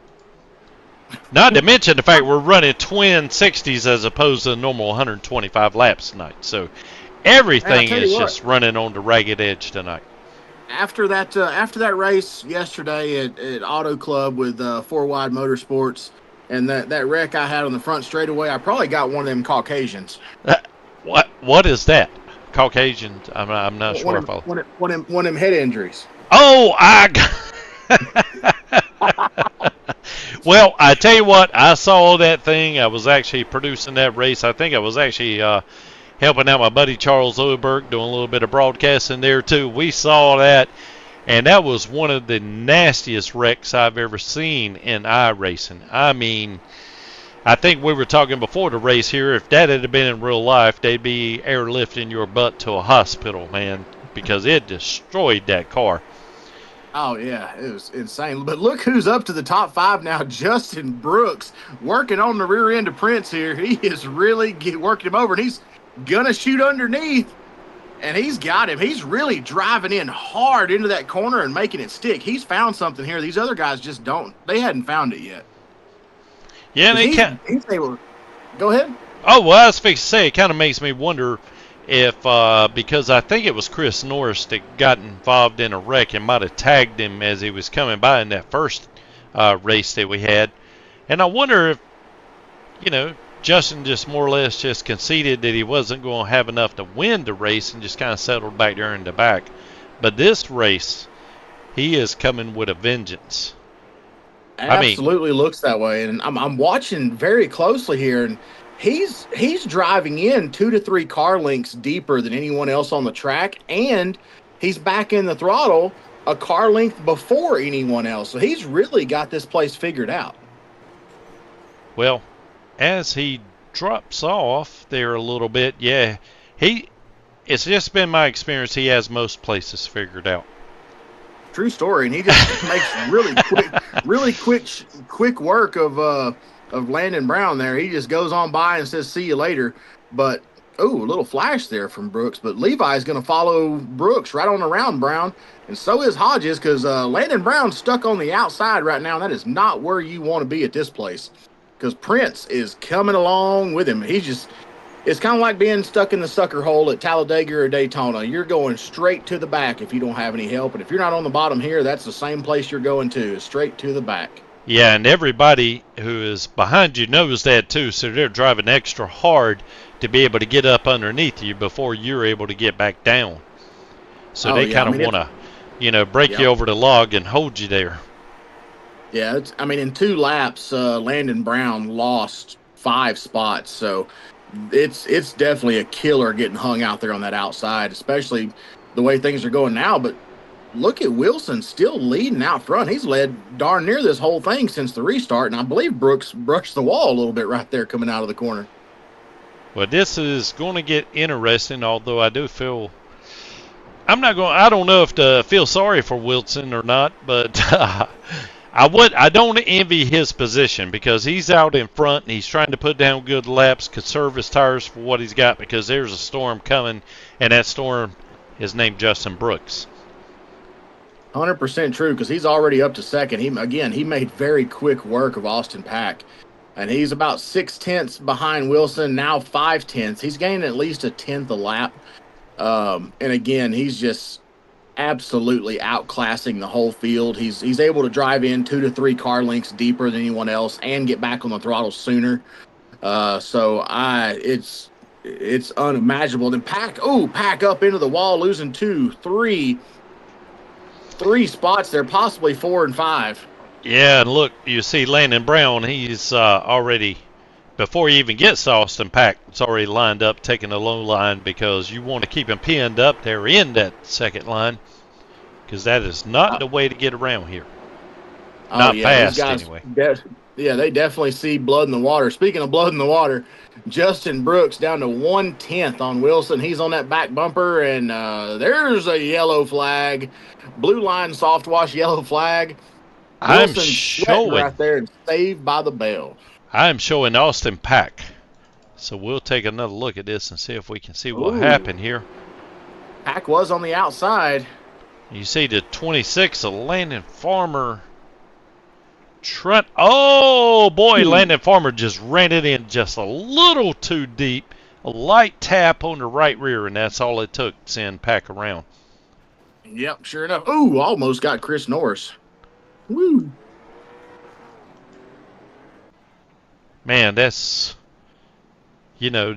Not to mention the fact we're running twin 60s as opposed to the normal 125 laps tonight. So everything is just running on the ragged edge tonight. after that race yesterday at Auto Club with 4 Wide Motorsports and that wreck I had on the front straightaway, I probably got one of them Caucasians. What is that? Caucasian? I'm not sure if I'll. One of them head injuries. Oh, well, I tell you what, I saw that thing. I was actually producing that race. I think I was actually helping out my buddy Charles Oberg, doing a little bit of broadcasting there too. We saw that, and that was one of the nastiest wrecks I've ever seen in iRacing. I mean, I think we were talking before the race here. If that had been in real life, they'd be airlifting your butt to a hospital, man, because it destroyed that car. Oh, yeah, it was insane. But look who's up to the top 5 now. Justin Brooks working on the rear end of Prince here. He is really working him over, and he's going to shoot underneath, and he's got him. He's really driving in hard into that corner and making it stick. He's found something here. These other guys just don't. They hadn't found it yet. Yeah, they can't. He's able to, go ahead. Oh, well, I was fixing to say, it kind of makes me wonder if, because I think it was Chris Norris that got involved in a wreck and might have tagged him as he was coming by in that first race that we had. And I wonder if, Justin just more or less just conceded that he wasn't going to have enough to win the race and just kind of settled back there in the back. But this race, he is coming with a vengeance. Absolutely looks that way. And I'm watching very closly here, and he's driving in 2 to 3 car lengths deeper than anyone else on the track, and he's back in the throttle a car length before anyone else. So he's really got this place figured out. Well, as he drops off there a little bit, yeah, it's just been my experience, he has most places figured out. True story, and he just makes really quick work of Landon Brown there. He just goes on by and says, "See you later." But a little flash there from Brooks. But Levi's going to follow Brooks right on around Brown, and so is Hodges, because Landon Brown's stuck on the outside right now. And that is not where you want to be at this place, because Prince is coming along with him. It's kind of like being stuck in the sucker hole at Talladega or Daytona. You're going straight to the back if you don't have any help. And if you're not on the bottom here, that's the same place you're going to, straight to the back. Yeah, and everybody who is behind you knows that too, so they're driving extra hard to be able to get up underneath you before you're able to get back down. So they kind of want to, break you over the log and hold you there. Yeah, in 2 laps, Landon Brown lost 5 spots, so it's definitely a killer getting hung out there on that outside, especially the way things are going now. But look at Wilson still leading out front. He's led darn near this whole thing since the restart, and I believe Brooks brushed the wall a little bit right there coming out of the corner. Well, this is going to get interesting, although I do feel I don't know if to feel sorry for Wilson or not, but I don't envy his position, because he's out in front and he's trying to put down good laps, conserve his tires for what he's got, because there's a storm coming, and that storm is named Justin Brooks. 100% true, because he's already up to second. He made very quick work of Austin Pack, and he's about 6/10 behind Wilson, now 5/10. He's gained at least a 10th a lap. And again, he's just absolutely outclassing the whole field. He's able to drive in 2 to 3 car lengths deeper than anyone else and get back on the throttle sooner. It's unimaginable. Then Pack up into the wall, losing 2, 3 spots there, possibly 4 and 5. Yeah, and look, you see Landon Brown, he's already, before he even gets to Austin Pack, it's already lined up, taking the low line, because you want to keep him pinned up there in that second line, because that is not the way to get around here. Not fast, anyway. They definitely see blood in the water. Speaking of blood in the water, Justin Brooks down to 1/10 on Wilson. He's on that back bumper, and there's a yellow flag. Blue line soft wash, yellow flag. I'm Wilson showing right there and saved by the bell. I'm showing Austin Pack. So we'll take another look at this and see if we can see what happened here. Pack was on the outside. You see the 26 of Landon Farmer. Oh boy, Landon Farmer just ran it in just a little too deep. A light tap on the right rear, and that's all it took to send Pack around. Yep, sure enough. Ooh, almost got Chris Norris. Woo. Man, that's,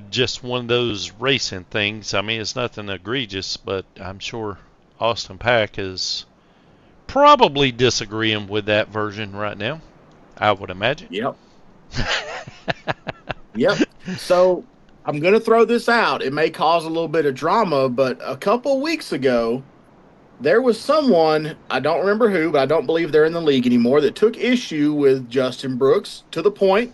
just one of those racing things. I mean, it's nothing egregious, but I'm sure Austin Pack is probably disagreeing with that version right now, I would imagine. Yep. Yep. So I'm going to throw this out. It may cause a little bit of drama, but a couple weeks ago, there was someone, I don't remember who, but I don't believe they're in the league anymore, that took issue with Justin Brooks to the point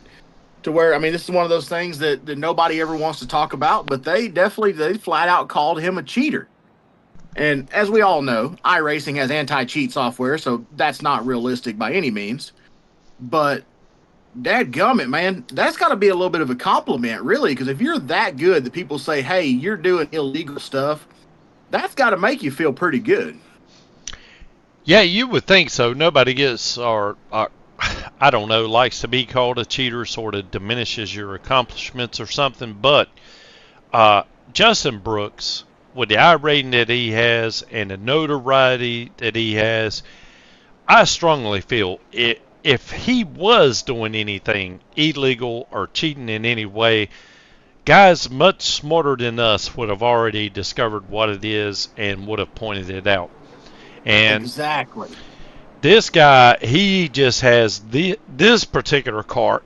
to where, I mean, this is one of those things that nobody ever wants to talk about, but they flat out called him a cheater. And as we all know, iRacing has anti-cheat software, so that's not realistic by any means. But dadgummit, man, that's got to be a little bit of a compliment, really, because if you're that good that people say, hey, you're doing illegal stuff, that's got to make you feel pretty good. Yeah, you would think so. Nobody gets, or I don't know, likes to be called a cheater, sort of diminishes your accomplishments or something. But Justin Brooks, with the I rating that he has and the notoriety that he has, I strongly feel if he was doing anything illegal or cheating in any way, guys much smarter than us would have already discovered what it is and would have pointed it out. And exactly. This guy, he just has this particular car.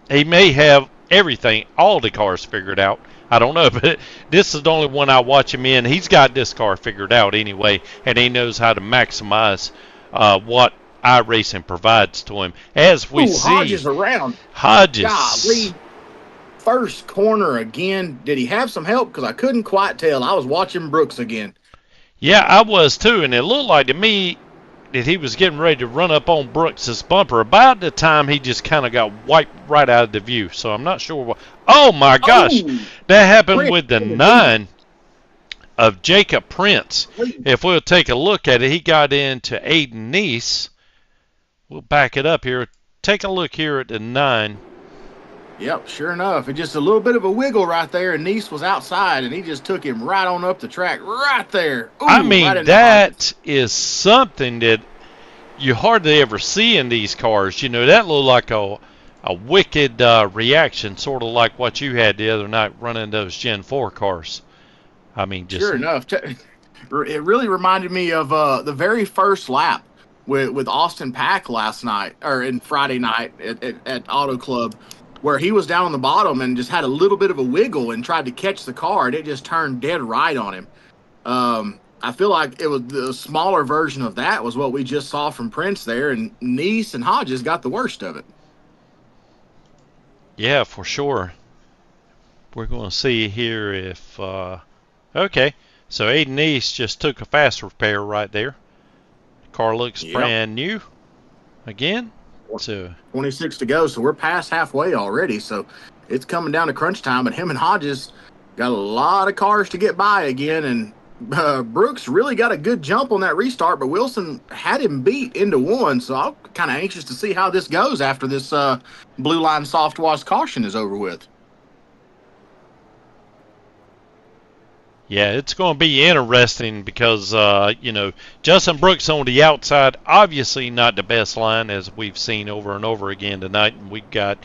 He may have everything, all the cars figured out. I don't know, but this is the only one I watch him in. He's got this car figured out anyway, and he knows how to maximize what iRacing provides to him. As we see, Hodges around. Hodges. Golly. First corner again. Did he have some help? Because I couldn't quite tell. I was watching Brooks again. Yeah, I was too, and it looked like to me that he was getting ready to run up on Brooks's bumper about the time he just kind of got wiped right out of the view. So I'm not sure what. Oh my gosh, that happened with the 9 of Jacob Prince. If we'll take a look at it, he got into Aiden Neese. We'll back it up here. Take a look here at the 9. Yep, sure enough. It just a little bit of a wiggle right there, and Neese was outside, and he just took him right on up the track, right there. Ooh, I mean, right that is something that you hardly ever see in these cars. You know, that looked like a wicked reaction, sort of like what you had the other night running those Gen 4 cars. I mean, just... Sure enough. It really reminded me of the very first lap with Austin Pack last night, or in Friday night at Auto Club, where he was down on the bottom and just had a little bit of a wiggle and tried to catch the car, and it just turned dead right on him. I feel like it was the smaller version of that was what we just saw from Prince there, and Neese and Hodges got the worst of it. Yeah, for sure. We're going to see here if... okay, so Aiden Neese just took a fast repair right there. Car looks brand new again. So 26 to go, so we're past halfway already. So it's coming down to crunch time, and him and Hodges got a lot of cars to get by again. And Brooks really got a good jump on that restart, but Wilson had him beat into 1. So I'm kind of anxious to see how this goes after this blue line soft wash caution is over with. Yeah, it's going to be interesting because, Justin Brooks on the outside, obviously not the best line as we've seen over and over again tonight. And we've got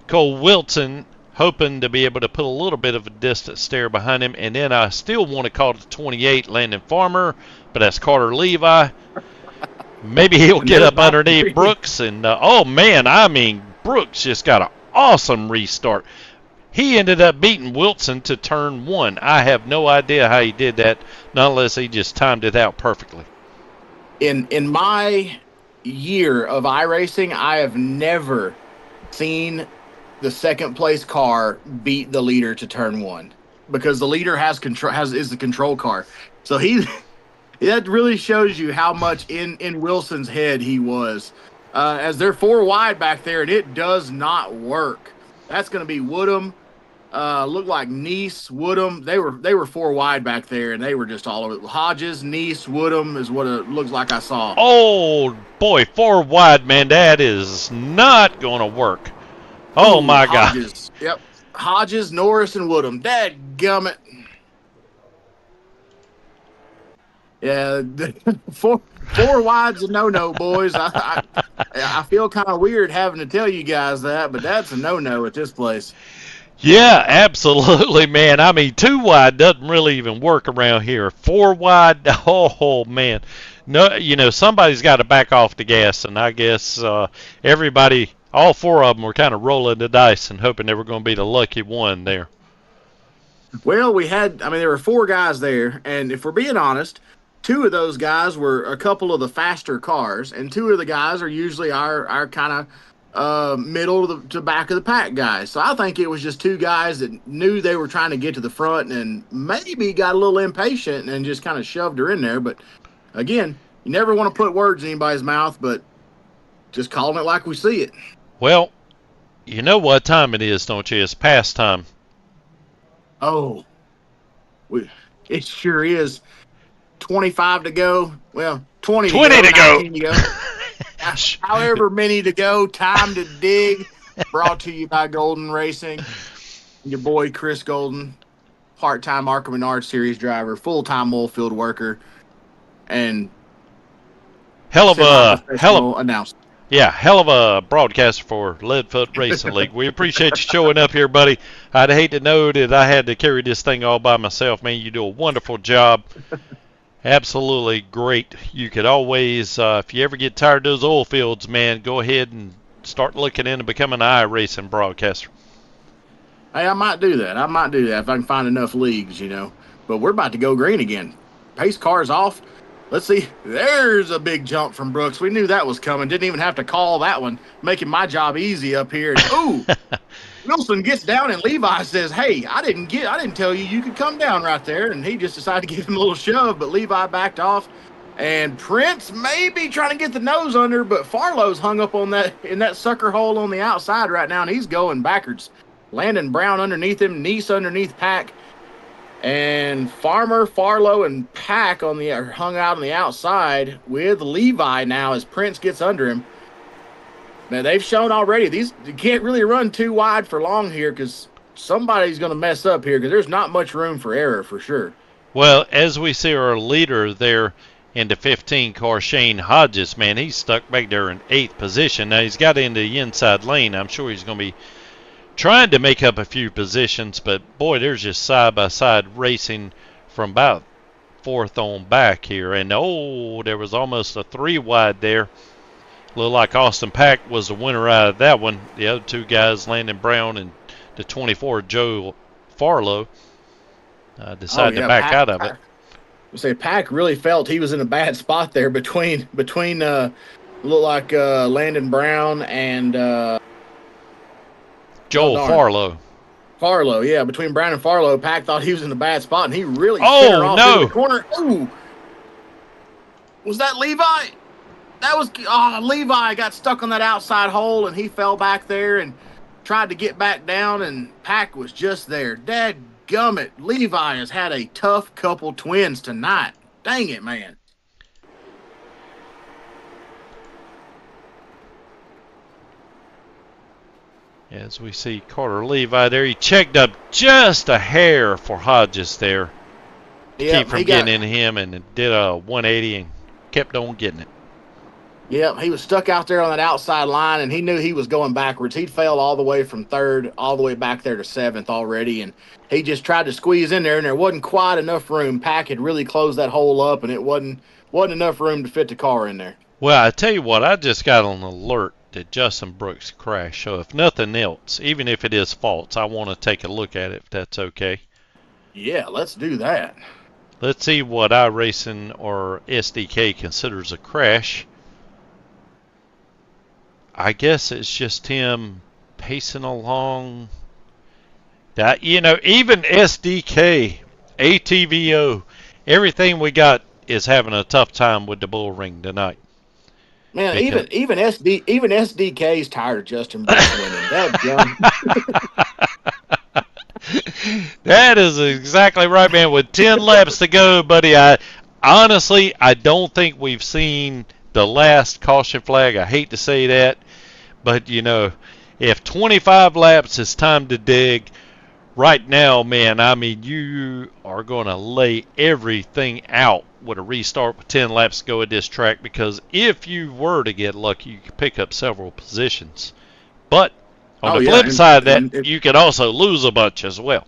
Cole Wilson hoping to be able to put a little bit of a distance stare behind him. And then I still want to call it 28 Landon Farmer, but that's Carter Levi. Maybe he'll get up underneath Brooks. And, Brooks just got an awesome restart. He ended up beating Wilson to turn 1. I have no idea how he did that, not unless he just timed it out perfectly. In my year of iRacing, I have never seen the second place car beat the leader to turn 1, because the leader is the control car. So that really shows you how much in Wilson's head he was. As they're 4 wide back there, and it does not work. That's going to be Woodham. Looked like Neese, Woodham. They were 4 wide back there, and they were just all over. Hodges, Neese, Woodham is what it looks like I saw. Oh, boy, 4 wide, man. That is not going to work. Oh, my God. Yep. Hodges, Norris, and Woodham. Dadgummit. Yeah, four wide's a no-no, boys. I feel kind of weird having to tell you guys that, but that's a no-no at this place. Yeah, absolutely, man. I mean, 2 wide doesn't really even work around here. 4 wide, oh man. No, somebody's got to back off the gas, and I guess everybody, all 4 of them, were kind of rolling the dice and hoping they were going to be the lucky one there. Well, there were 4 guys there, and if we're being honest, 2 of those guys were a couple of the faster cars, and 2 of the guys are usually our kind of middle to back of the pack guys. So I think it was just 2 guys that knew they were trying to get to the front and maybe got a little impatient and just kind of shoved her in there. But again, you never want to put words in anybody's mouth, but just calling it like we see it. Well, you know what time it is, don't you? It's past time. Oh, it sure is. 25 to go. Well, 20 to go. 19 to go. However many to go. Time to dig. Brought to you by Golden Racing. Your boy Chris Golden, part-time Arkham Menard Series driver, full-time oil field worker, and hell of a announcer. Yeah, hell of a broadcaster for Leadfoot Racing League. We appreciate you showing up here, buddy. I'd hate to know that I had to carry this thing all by myself, man. You do a wonderful job. Absolutely great. You could always, if you ever get tired of those oil fields, man, go ahead and start looking into becoming an iRacing broadcaster. Hey, I might do that. If I can find enough leagues, But we're about to go green again. Pace car's off. Let's see. There's a big jump from Brooks. We knew that was coming. Didn't even have to call that one, making my job easy up here. Ooh, Wilson gets down and Levi says, "Hey, I didn't tell you could come down right there." And he just decided to give him a little shove, but Levi backed off. And Prince may be trying to get the nose under, but Farlow's hung up in that sucker hole on the outside right now, and he's going backwards. Landon Brown underneath him, Nice underneath Pack. And Farlow, and Pack are hung out on the outside with Levi now as Prince gets under him. Now, they've shown already, you can't really run 2 wide for long here because somebody's going to mess up here because there's not much room for error for sure. Well, as we see our leader there in the 15 car, Shane Hodges, man, he's stuck back there in 8th position. Now, he's got into the inside lane. I'm sure he's going to be trying to make up a few positions, but boy, there's just side-by-side racing from about 4th on back here. And there was almost a 3 wide there. Looked like Austin Pack was the winner out of that one. The other 2 guys, Landon Brown and the 24, Joe Farlow, decided to back out of it. Pack really felt he was in a bad spot there between looked like Landon Brown and Joel Farlow. Farlow, yeah. Between Brown and Farlow, Pack thought he was in a bad spot, and he really spin her off in the corner. Ooh. Was that Levi? That was Levi got stuck on that outside hole, and he fell back there and tried to get back down, and Pack was just there. Dadgummit. Levi has had a tough couple twins tonight. Dang it, man. As we see Carter Levi there, he checked up just a hair for Hodges there. Keep from getting into him, and did a 180 and kept on getting it. Yep, he was stuck out there on that outside line, and he knew he was going backwards. He'd failed all the way from 3rd all the way back there to 7th already, and he just tried to squeeze in there, and there wasn't quite enough room. Pack had really closed that hole up, and it wasn't enough room to fit the car in there. Well, I tell you what, I just got an alert that Justin Brooks crashed. So if nothing else, even if it is false, I want to take a look at it if that's okay. Yeah, let's do that. Let's see what iRacing or SDK considers a crash. I guess it's just him pacing along. That, even SDK, ATVO, everything we got is having a tough time with the bull ring tonight. Man, even SDK's tired of Justin Brooks winning. That's young. That is exactly right, man. With 10 laps to go, buddy, I don't think we've seen the last caution flag. I hate to say that, but if 25 laps is time to dig, right now, man, I mean, you are going to lay everything out with a restart with 10 laps to go at this track, because if you were to get lucky, you could pick up several positions. But on the flip side of that, you could also lose a bunch as well.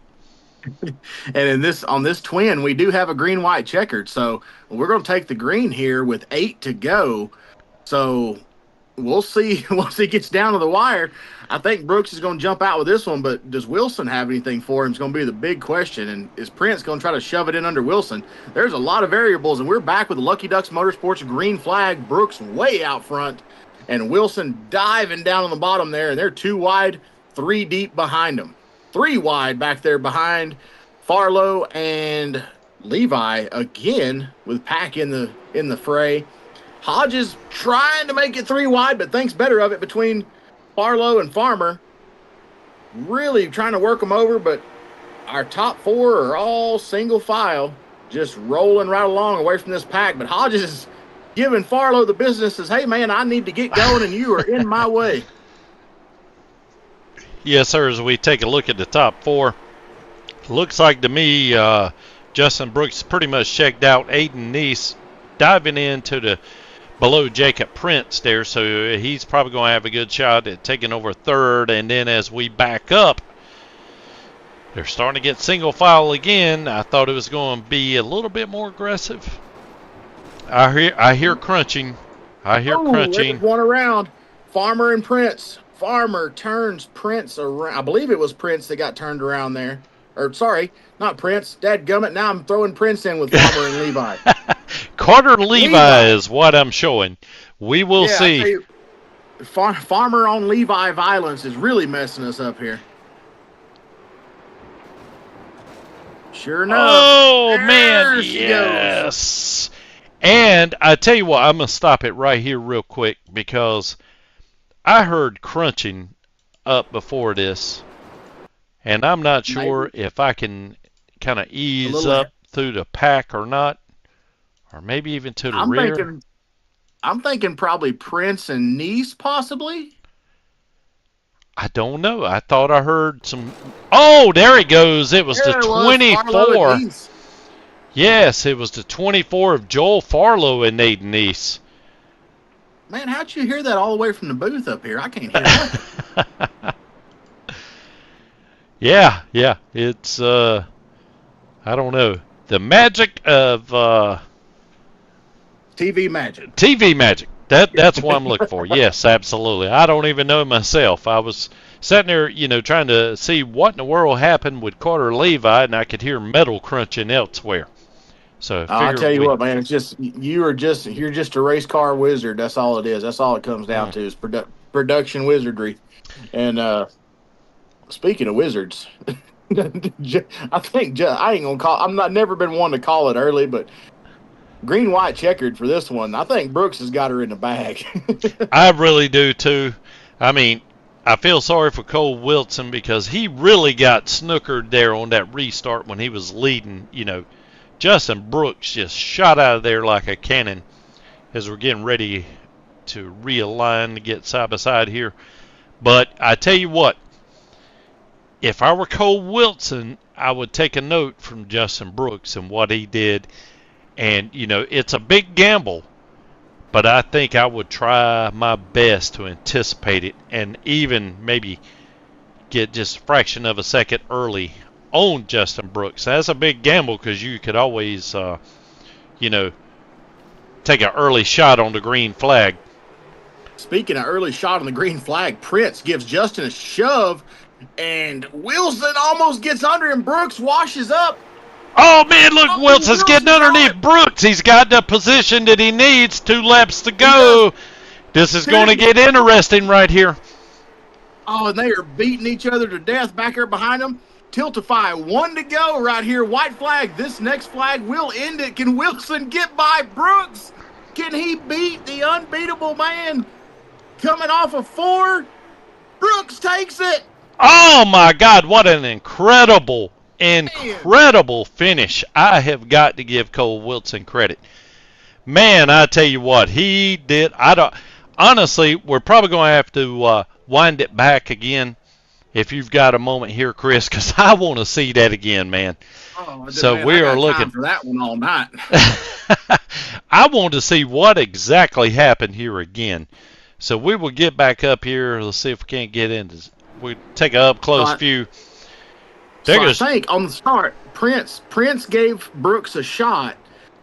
And on this twin, we do have a green-white checkered, so we're going to take the green here with 8 to go. So we'll see once he gets down to the wire. I think Brooks is going to jump out with this one, but does Wilson have anything for him? It's going to be the big question. And is Prince going to try to shove it in under Wilson? There's a lot of variables, and we're back with the Lucky Ducks Motorsports green flag. Brooks way out front, and Wilson diving down on the bottom there, and they're 2 wide, 3 deep behind them. 3 wide back there behind Farlow and Levi again with Pack in the fray. Hodges trying to make it 3 wide, but thinks better of it between Farlow and Farmer. Really trying to work them over, but our top 4 are all single file, just rolling right along away from this Pack. But Hodges is giving Farlow the business, says, hey, man, I need to get going, and you are in my way. Yes, sir, as we take a look at the top 4, looks like to me Justin Brooks pretty much checked out. Aiden Neese diving into the below Jacob Prince there, so he's probably going to have a good shot at taking over 3rd. And then as we back up, they're starting to get single file again. I thought it was going to be a little bit more aggressive. I hear crunching. I hear crunching. One around. Farmer and Prince. Farmer turns Prince around. I believe it was Prince that got turned around there. Or, sorry, not Prince. Dadgummit. Now I'm throwing Prince in with Farmer and Levi. Carter Levi is what I'm showing. We will see. Farmer on Levi violence is really messing us up here. Sure enough. Oh, man. Yes. Goes. And I tell you what, I'm going to stop it right here real quick, because I heard crunching up before this, and I'm not sure if I can kind of ease up through the Pack or not, or maybe even to the rear. I'm thinking probably Prince and Neese, possibly. I don't know. I thought I heard some. Oh, there it goes. It was the 24. Yes, it was the 24 of Joel Farlow and Aiden Neese. Man, how'd you hear that all the way from the booth up here? I can't hear that. Yeah. It's, I don't know. The magic of... TV magic. TV magic. That's what I'm looking for. Yes, absolutely. I don't even know myself. I was sitting there, trying to see what in the world happened with Carter Levi, and I could hear metal crunching elsewhere. So I'll tell you what, man, it's just you're just a race car wizard. That's all it is. That's all it comes down to is production wizardry. And speaking of wizards, I think I ain't gonna call. Never been one to call it early, but green white checkered for this one. I think Brooks has got her in the bag. I really do too. I mean, I feel sorry for Cole Wilson, because he really got snookered there on that restart when he was leading. Justin Brooks just shot out of there like a cannon as we're getting ready to realign to get side by side here. But I tell you what, if I were Cole Wilson, I would take a note from Justin Brooks and what he did. And, it's a big gamble, but I think I would try my best to anticipate it and even maybe get just a fraction of a second early on Justin Brooks. That's a big gamble, because you could always, take an early shot on the green flag. Speaking of early shot on the green flag, Prince gives Justin a shove, and Wilson almost gets under him. Brooks washes up. Oh, man, look, Wilson's getting underneath Brooks. He's got the position that he needs. 2 laps to go. This is going to get interesting right here. Oh, and they are beating each other to death back here behind them. Tiltify, 1 to go right here. White flag. This next flag will end it. Can Wilson get by Brooks? Can he beat the unbeatable man coming off of 4? Brooks takes it. Oh, my God. What an incredible finish. I have got to give Cole Wilson credit. Man, I tell you what, he did. Honestly, we're probably going to have to wind it back again if you've got a moment here, Chris, because I want to see that again, man. Oh, So man, we I are got looking time for that one all night. I want to see what exactly happened here again. So we will get back up here. Let's see if we can't get into. We take a up close view. So I think on the start, Prince gave Brooks a shot,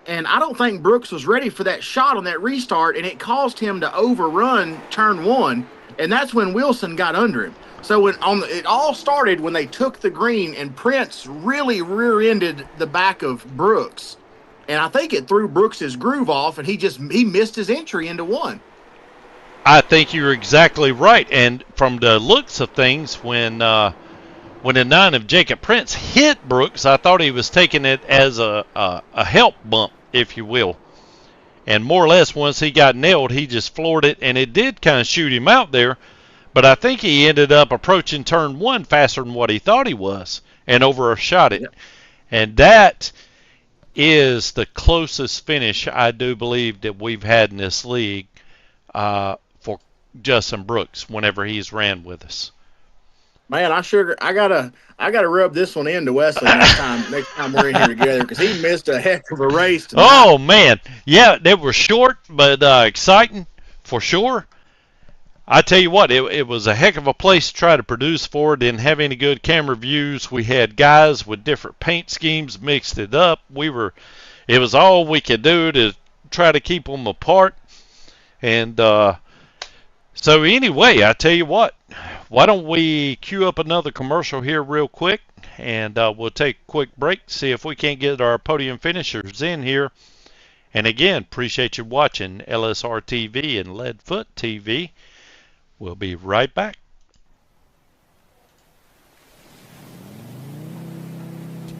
and I don't think Brooks was ready for that shot on that restart, and it caused him to overrun turn 1, and that's when Wilson got under him. So it all started when they took the green, and Prince really rear-ended the back of Brooks, and I think it threw Brooks's groove off, and he missed his entry into 1. I think you're exactly right, and from the looks of things, when the 9 of Jacob Prince hit Brooks, I thought he was taking it as a help bump, if you will. And more or less, once he got nailed, he just floored it, and it did kind of shoot him out there. But I think he ended up approaching turn 1 faster than what he thought he was and overshot it. Yep. And that is the closest finish, I do believe, that we've had in this league for Justin Brooks whenever he's ran with us. Man, I gotta rub this one into Wesley next time we're in here together, because he missed a heck of a race tonight. Oh man, yeah, they were short but exciting for sure. I tell you what, it was a heck of a place to try to produce for. Didn't have any good camera views. We had guys with different paint schemes, mixed it up. It was all we could do to try to keep them apart. And so anyway, I tell you what, why don't we cue up another commercial here real quick, and we'll take a quick break, see if we can't get our podium finishers in here. And again, appreciate you watching LSRTV and Leadfoot TV. We'll be right back.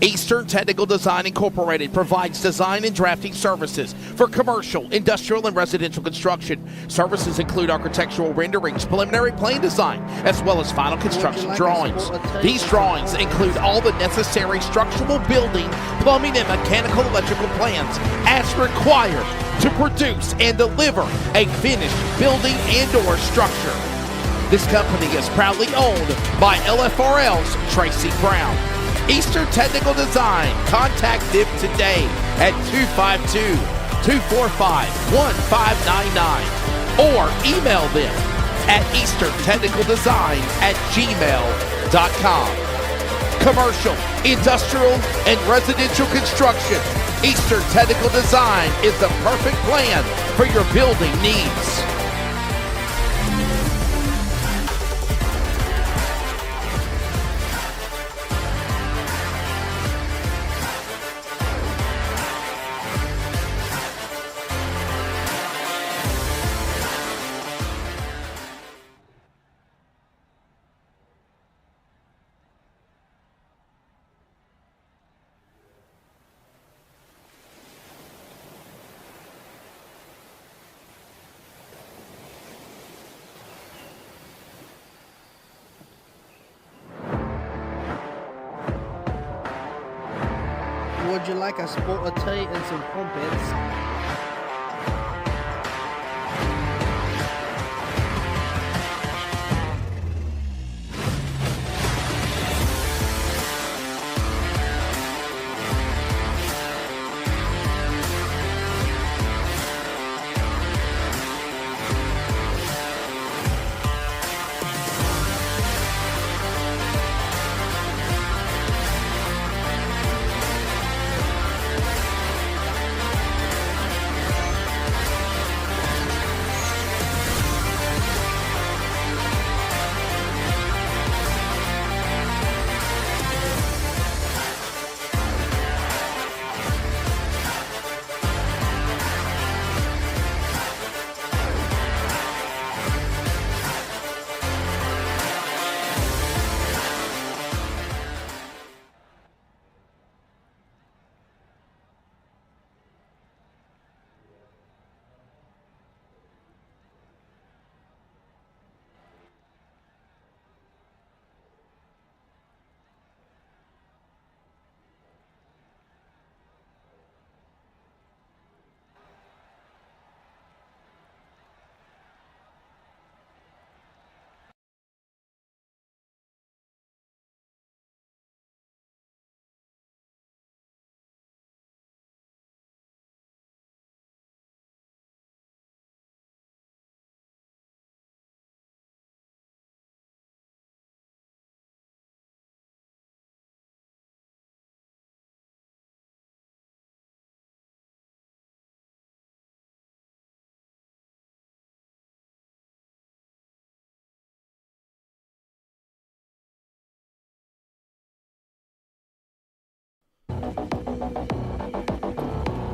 Eastern Technical Design Incorporated provides design and drafting services for commercial, industrial, and residential construction. Services include architectural renderings, preliminary plan design, as well as final construction drawings. These drawings include all the necessary structural building, plumbing, and mechanical electrical plans as required to produce and deliver a finished building and/or structure. This company is proudly owned by LFRL's Tracy Brown. Eastern Technical Design. Contact them today at 252-245-1599 or email them at easterntechnicaldesign@gmail.com. Commercial, industrial, and residential construction. Eastern Technical Design is the perfect plan for your building needs. Would you like a sport of tea and some crumpets?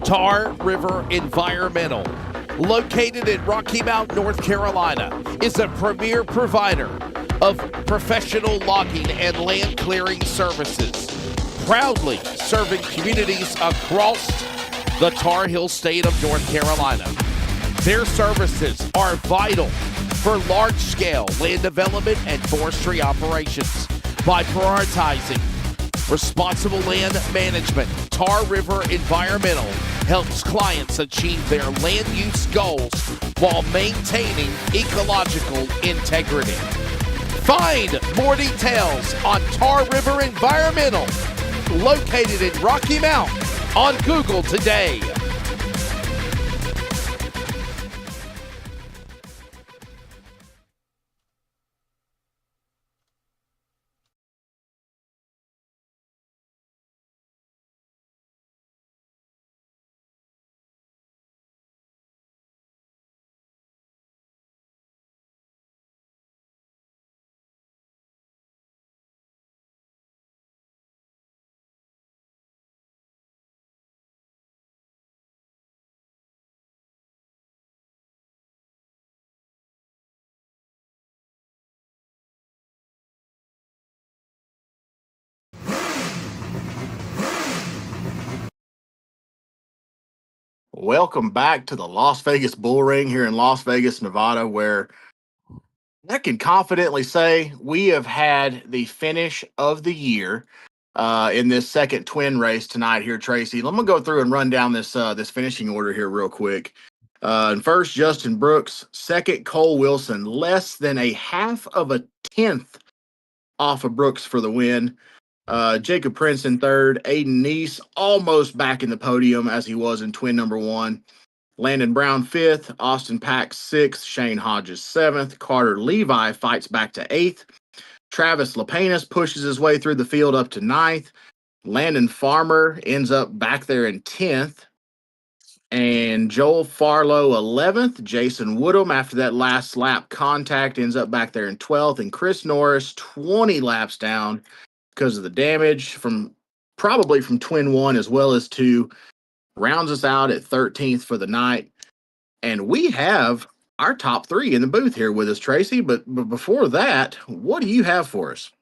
Tar River Environmental, located in Rocky Mount, North Carolina, is a premier provider of professional logging and land clearing services, proudly serving communities across the Tar Heel state of North Carolina. Their services are vital for large-scale land development and forestry operations. By prioritizing responsible land management, Tar River Environmental helps clients achieve their land use goals while maintaining ecological integrity. Find more details on Tar River Environmental, located in Rocky Mount, on Google today. Welcome back to the Las Vegas Bull Ring here in Las Vegas, Nevada, where I can confidently say we have had the finish of the year in this second twin race tonight here, Tracy. Let me go through and run down this finishing order here real quick. And first, Justin Brooks. Second, Cole Wilson. Less than a half of a tenth off of Brooks for the win. Jacob Prince in third. Aiden Neese almost back in the podium as he was in twin number one. Landon Brown fifth. Austin Pack sixth. Shane Hodges seventh. Carter Levi fights back to eighth. Travis Lapenas pushes his way through the field up to ninth. Landon Farmer ends up back there in 10th. And Joel Farlow 11th. Jason Woodham, after that last lap contact, ends up back there in 12th. And Chris Norris, 20 laps down because of the damage from probably from twin one as well as two, rounds us out at 13th for the night. And we have our top three in the booth here with us, Tracy. But before that, what do you have for us?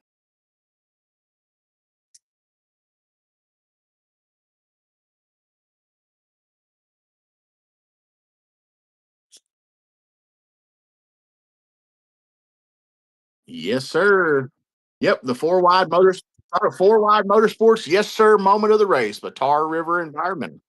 Yes, sir. Yep, the four wide motorsports. Yes, sir. Moment of the race, the Tar River Environment.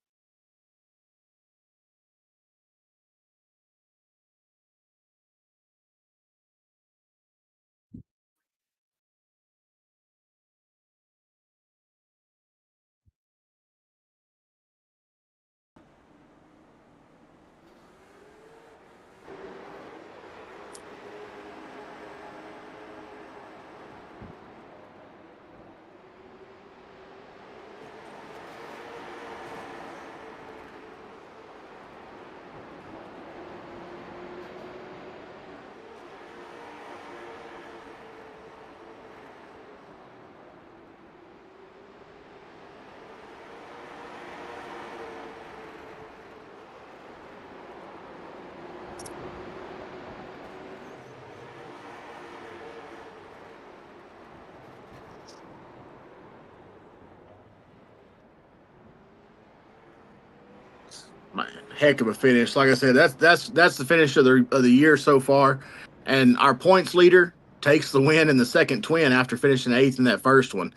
Man, heck of a finish. Like I said, that's the finish of the year so far. And our points leader takes the win in the second twin after finishing eighth in that first one.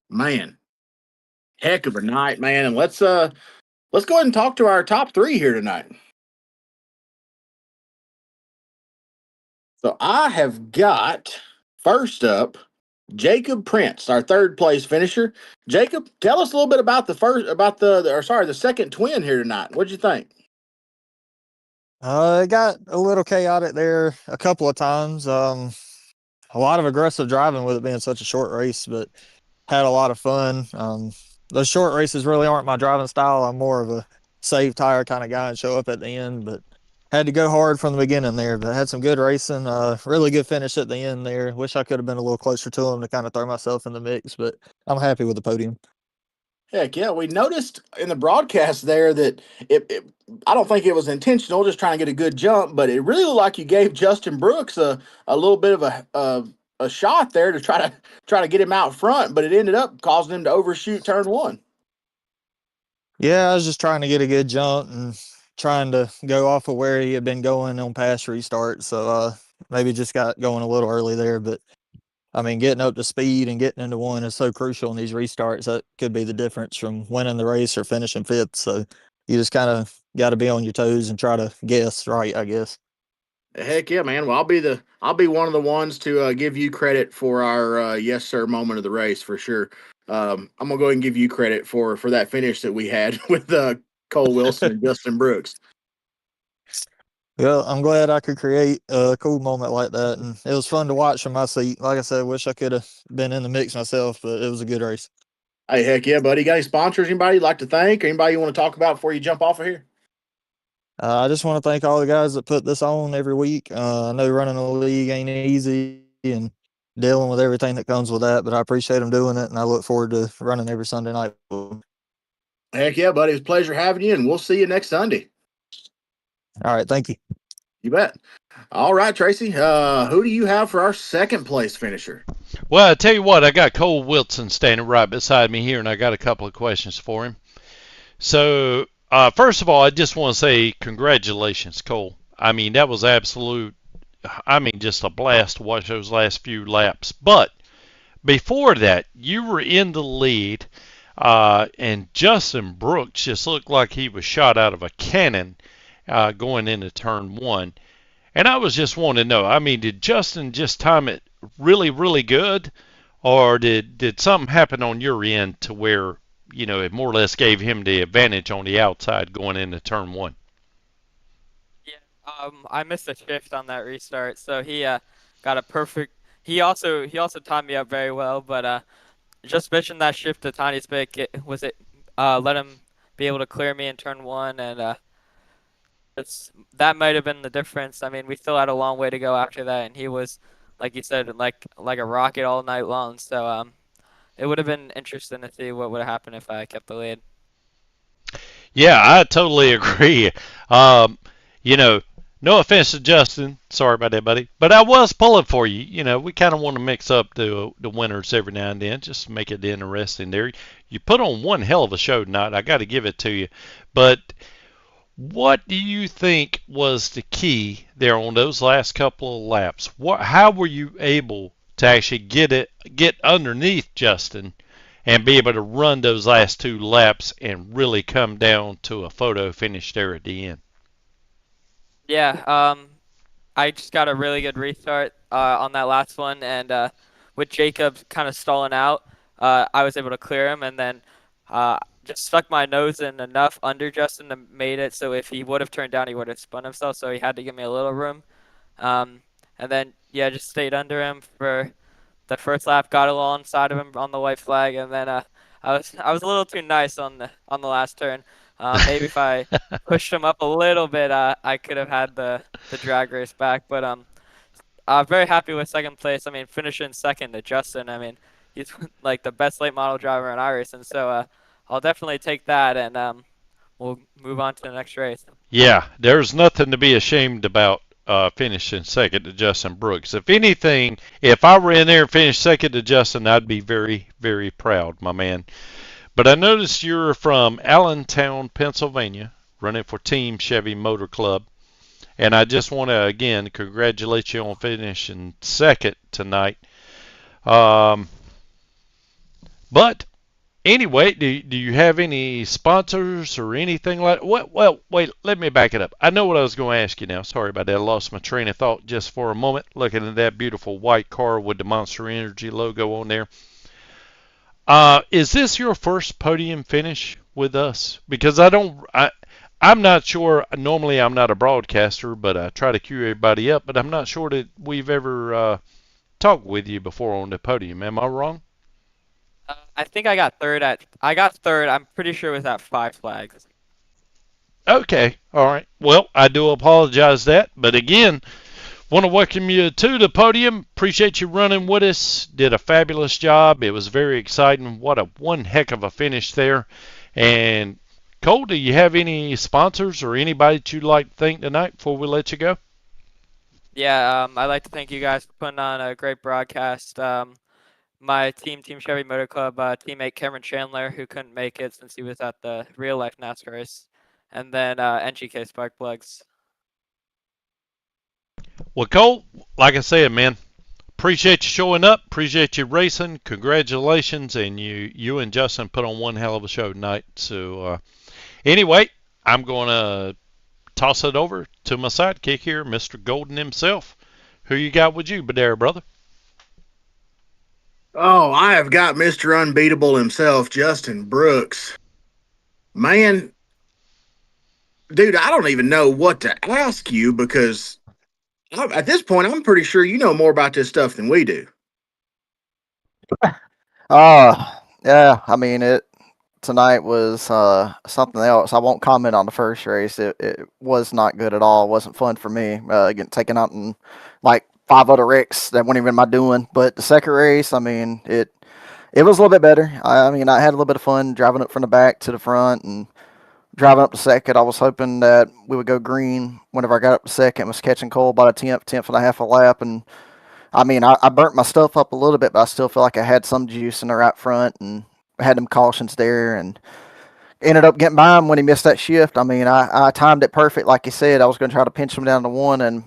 Man, heck of a night, man. And let's go ahead and talk to our top three here tonight. So I have got first up Jacob Prince, our third place finisher. Jacob, tell us a little bit about the second twin here tonight. What'd you think? It got a little chaotic there a couple of times. A lot of aggressive driving with it being such a short race, but had a lot of fun. Those short races really aren't my driving style. I'm more of a save tire kind of guy and show up at the end, but had to go hard from the beginning there, but had some good racing. Really good finish at the end there. Wish I could have been a little closer to him to kind of throw myself in the mix, but I'm happy with the podium. Heck yeah, we noticed in the broadcast there that I don't think it was intentional, just trying to get a good jump, but it really looked like you gave Justin Brooks a little bit of a shot there to try to get him out front, but it ended up causing him to overshoot turn one. Yeah, I was just trying to get a good jump and trying to go off of where he had been going on past restart. So maybe just got going a little early there, but I mean, getting up to speed and getting into one is so crucial in these restarts. That could be the difference from winning the race or finishing fifth. So you just kind of got to be on your toes and try to guess right, I guess. Heck yeah, man. Well, I'll be one of the ones to give you credit for our yes sir moment of the race for sure. I'm gonna go ahead and give you credit for that finish that we had with Cole Wilson and Justin Brooks. Well, I'm glad I could create a cool moment like that, and it was fun to watch from my seat. Like I said, wish I could have been in the mix myself, but it was a good race. Hey, heck yeah, buddy. Got any sponsors? Anybody you'd like to thank? Or anybody you want to talk about before you jump off of here? I just want to thank all the guys that put this on every week. I know running a league ain't easy and dealing with everything that comes with that, but I appreciate them doing it, and I look forward to running every Sunday night. Heck yeah, buddy. It was a pleasure having you, and we'll see you next Sunday. All right, thank you. You bet. All right, Tracy. Who do you have for our second place finisher? Well, I tell you what, I got Cole Wilson standing right beside me here, and I got a couple of questions for him. So, first of all, I just want to say congratulations, Cole. I mean, that was just a blast to watch those last few laps. But before that, you were in the lead, and Justin Brooks just looked like he was shot out of a cannon going into turn one. And I was just wanting to know, I mean, did Justin just time it really, really good? Or did something happen on your end to where, it more or less gave him the advantage on the outside going into turn one? Yeah, I missed a shift on that restart, so he got a perfect. He also timed me up very well, but just missing that shift a tiny bit let him be able to clear me in turn one, and that might have been the difference. I mean, we still had a long way to go after that, and he was, like you said, like a rocket all night long. So it would have been interesting to see what would have happened if I kept the lead. Yeah, I totally agree. No offense to Justin, sorry about that, buddy, but I was pulling for you. We kind of want to mix up the winners every now and then, just to make it interesting. There, you put on one hell of a show tonight. I got to give it to you, but what do you think was the key there on those last couple of laps? How were you able to actually get underneath Justin and be able to run those last two laps and really come down to a photo finish there at the end? Yeah, I just got a really good restart on that last one, and with Jacob kind of stalling out, I was able to clear him, and then just stuck my nose in enough under Justin to made it so if he would have turned down, he would have spun himself, so he had to give me a little room. And then, yeah, just stayed under him for the first lap, got alongside of him on the white flag, and then I was a little too nice on the last turn. Maybe if I pushed him up a little bit, I could have had the drag race back. But I'm very happy with second place. I mean, finishing second to Justin. I mean, he's like the best late model driver in iRacing. So I'll definitely take that, and we'll move on to the next race. Yeah, there's nothing to be ashamed about finishing second to Justin Brooks. If anything, if I were in there and finished second to Justin, I'd be very, very proud, my man. But I noticed you're from Allentown, Pennsylvania, running for Team Chevy Motor Club. And I just want to, again, congratulate you on finishing second tonight. But anyway, do you have any sponsors or anything like that? Well, wait, let me back it up. I know what I was going to ask you now. Sorry about that. I lost my train of thought just for a moment, looking at that beautiful white car with the Monster Energy logo on there. Is this your first podium finish with us? Because I'm not sure. Normally, I'm not a broadcaster, but I try to cue everybody up. But I'm not sure that we've ever talked with you before on the podium. Am I wrong? I think I got third. I'm pretty sure it was at 5 flags. Okay. All right. Well, I do apologize that. But again, Want to welcome you to the podium. Appreciate you running with us. Did a fabulous job. It was very exciting. What a one heck of a finish there. And Cole, do you have any sponsors or anybody that you'd like to thank tonight before we let you go? Yeah, I'd like to thank you guys for putting on a great broadcast. My team, Team Chevy Motor Club, teammate Cameron Chandler, who couldn't make it since he was at the real life NASCAR race, and then NGK Spark Plugs. Well, Cole, like I said, man, appreciate you showing up. Appreciate you racing. Congratulations, and you and Justin put on one hell of a show tonight. So anyway, I'm going to toss it over to my sidekick here, Mr. Golden himself. Who you got with you, there, brother? Oh, I have got Mr. Unbeatable himself, Justin Brooks. Man, dude, I don't even know what to ask you because at this point, I'm pretty sure you know more about this stuff than we do. Yeah, I mean it tonight was something else. I won't comment on the first race. It was not good at all. It wasn't fun for me. Getting taken out in like 5 other wrecks that weren't even my doing. But the second race, I mean, it was a little bit better. I mean, I had a little bit of fun driving up from the back to the front and driving up to second. I was hoping that we would go green whenever I got up to second. Was catching Cole about a tenth and a half a lap, and I mean, I burnt my stuff up a little bit, but I still feel like I had some juice in the right front and had them cautions there and ended up getting by him when he missed that shift. I mean, I timed it perfect. Like you said, I was going to try to pinch him down to 1 and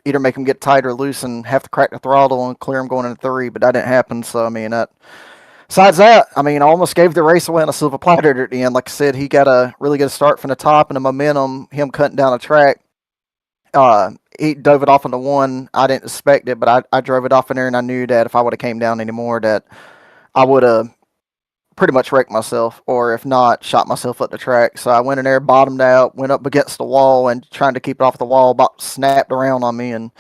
either make him get tight or loose and have to crack the throttle and clear him going into 3, but that didn't happen. So, I mean, besides that, I mean, I almost gave the race away on a silver platter at the end. Like I said, he got a really good start from the top and the momentum, him cutting down a track. He dove it off into 1. I didn't expect it, but I drove it off in there, and I knew that if I would have came down anymore, that I would have pretty much wrecked myself, or if not, shot myself up the track. So I went in there, bottomed out, went up against the wall, and trying to keep it off the wall, about snapped around on me. And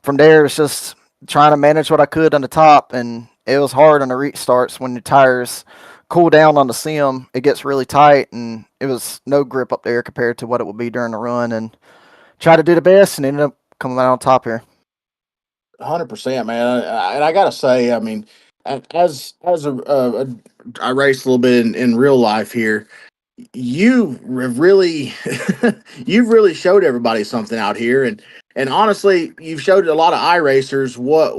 from there, it was just trying to manage what I could on the top, and it was hard on the restarts when the tires cool down on the sim. It gets really tight, and it was no grip up there compared to what it would be during the run. And try to do the best and ended up coming out on top here. 100%, man. And I gotta say, I mean, I raced a little bit in real life here. You have really, you've really showed everybody something out here, and honestly, you've showed a lot of iRacers what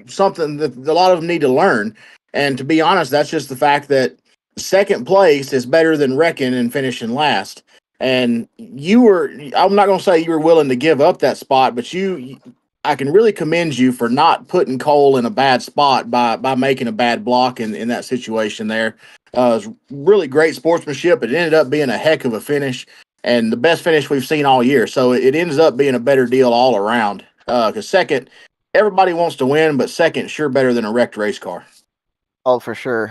something that a lot of them need to learn. And to be honest, that's just the fact that second place is better than wrecking and finishing last. And you were, I'm not going to say you were willing to give up that spot, but I can really commend you for not putting Cole in a bad spot by making a bad block in that situation there. It was really great sportsmanship. It ended up being a heck of a finish and the best finish we've seen all year. So it ends up being a better deal all around. Because second, everybody wants to win, but second, sure better than a wrecked race car. Oh, for sure.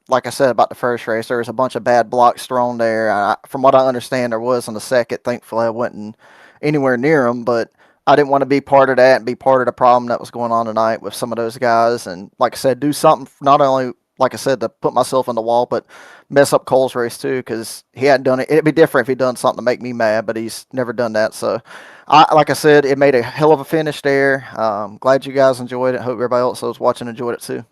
Like I said about the first race, there was a bunch of bad blocks thrown there. From what I understand, there was on the second. Thankfully, I wasn't anywhere near them, but I didn't want to be part of that and be part of the problem that was going on tonight with some of those guys. And like I said, do something not only, like I said, to put myself on the wall, but mess up Cole's race too, because he hadn't done it. It'd be different if he'd done something to make me mad, but he's never done that. So, like I said, it made a hell of a finish there. Glad you guys enjoyed it. Hope everybody else that was watching enjoyed it too.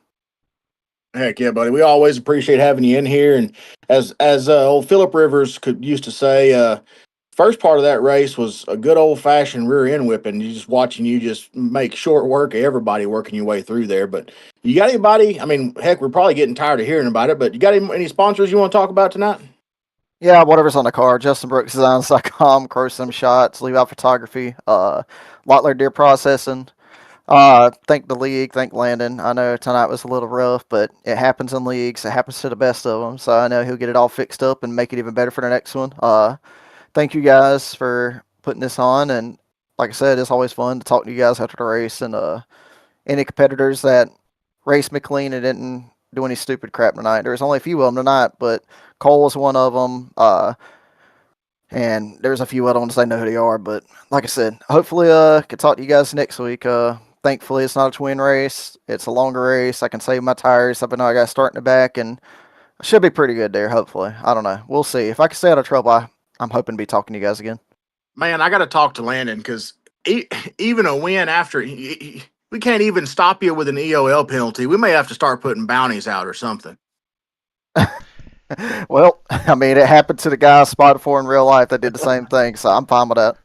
Heck yeah, buddy. We always appreciate having you in here. And as old Philip Rivers used to say, first part of that race was a good old fashioned rear end whipping. You just watching you just make short work of everybody working your way through there. But you got anybody? I mean, heck, we're probably getting tired of hearing about it. But you got any sponsors you want to talk about tonight? Yeah, whatever's on the card. JustinBrooksDesigns.com, Crow Sim Shots, Leave Out Photography, Lottler Deer Processing. Thank the league, thank Landon. I know tonight was a little rough, but it happens in leagues. It happens to the best of them. So I know he'll get it all fixed up and make it even better for the next one. Thank you guys for putting this on. And like I said, it's always fun to talk to you guys after the race. And any competitors that raced me clean and didn't do any stupid crap tonight. There's only a few of them tonight, but Cole was one of them. And there's a few other ones I know who they are. But like I said, hopefully can talk to you guys next week. Thankfully, it's not a twin race. It's a longer race. I can save my tires. I know I got to start in the back, and I should be pretty good there, hopefully. I don't know. We'll see. If I can stay out of trouble, I'm hoping to be talking to you guys again. Man, I got to talk to Landon because even a win after we can't even stop you with an EOL penalty. We may have to start putting bounties out or something. Well, I mean, it happened to the guy I spotted for in real life that did the same thing, so I'm fine with that.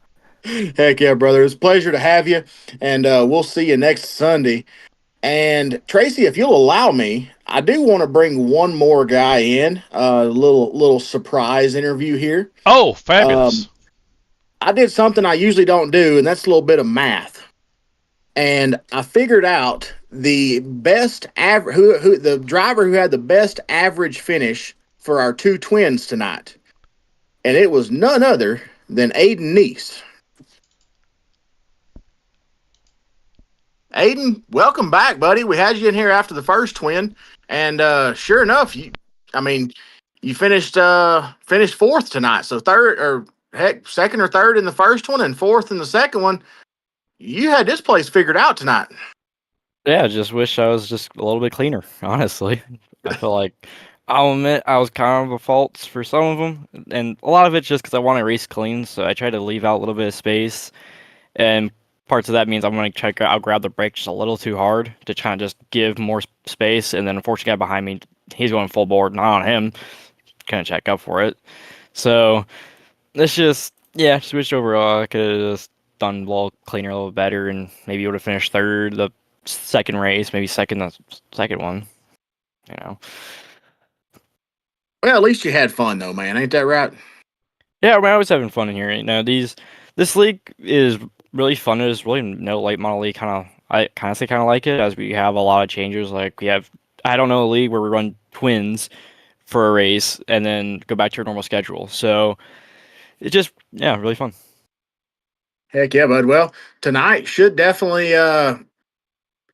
Heck yeah, brother. It's a pleasure to have you, and we'll see you next Sunday. And Tracy, if you'll allow me, I do want to bring one more guy in, a little surprise interview here. Oh, fabulous. I did something I usually don't do, and that's a little bit of math. And I figured out the best average, who the driver who had the best average finish for our two twins tonight, and it was none other than Aiden Neese. Aiden, welcome back, buddy. We had you in here after the first twin, and sure enough, you finished fourth tonight. So third, or heck, second or third in the first one, and fourth in the second one. You had this place figured out tonight. Yeah, I just wish I was just a little bit cleaner, honestly. I feel like I'll admit I was kind of a fault for some of them, and a lot of it's just because I want to race clean, so I try to leave out a little bit of space, and parts of that means I'm going to I'll grab the brake just a little too hard to try and just give more space, and then unfortunately, guy behind me, he's going full board, not on him, kind of check up for it. So it's just, yeah, just wish overall I could have just done a little cleaner, a little better, and maybe would have finished third the second race, maybe second the second one, you know. Well, at least you had fun though, man. Ain't that right? Yeah, I was having fun in here. You know, this league is really fun. There's really no late model league I kind of like it, as we have a lot of changes. Like we have, I don't know, a league where we run twins for a race and then go back to your normal schedule. So it's just, yeah, really fun. Heck yeah, bud. Well, tonight should definitely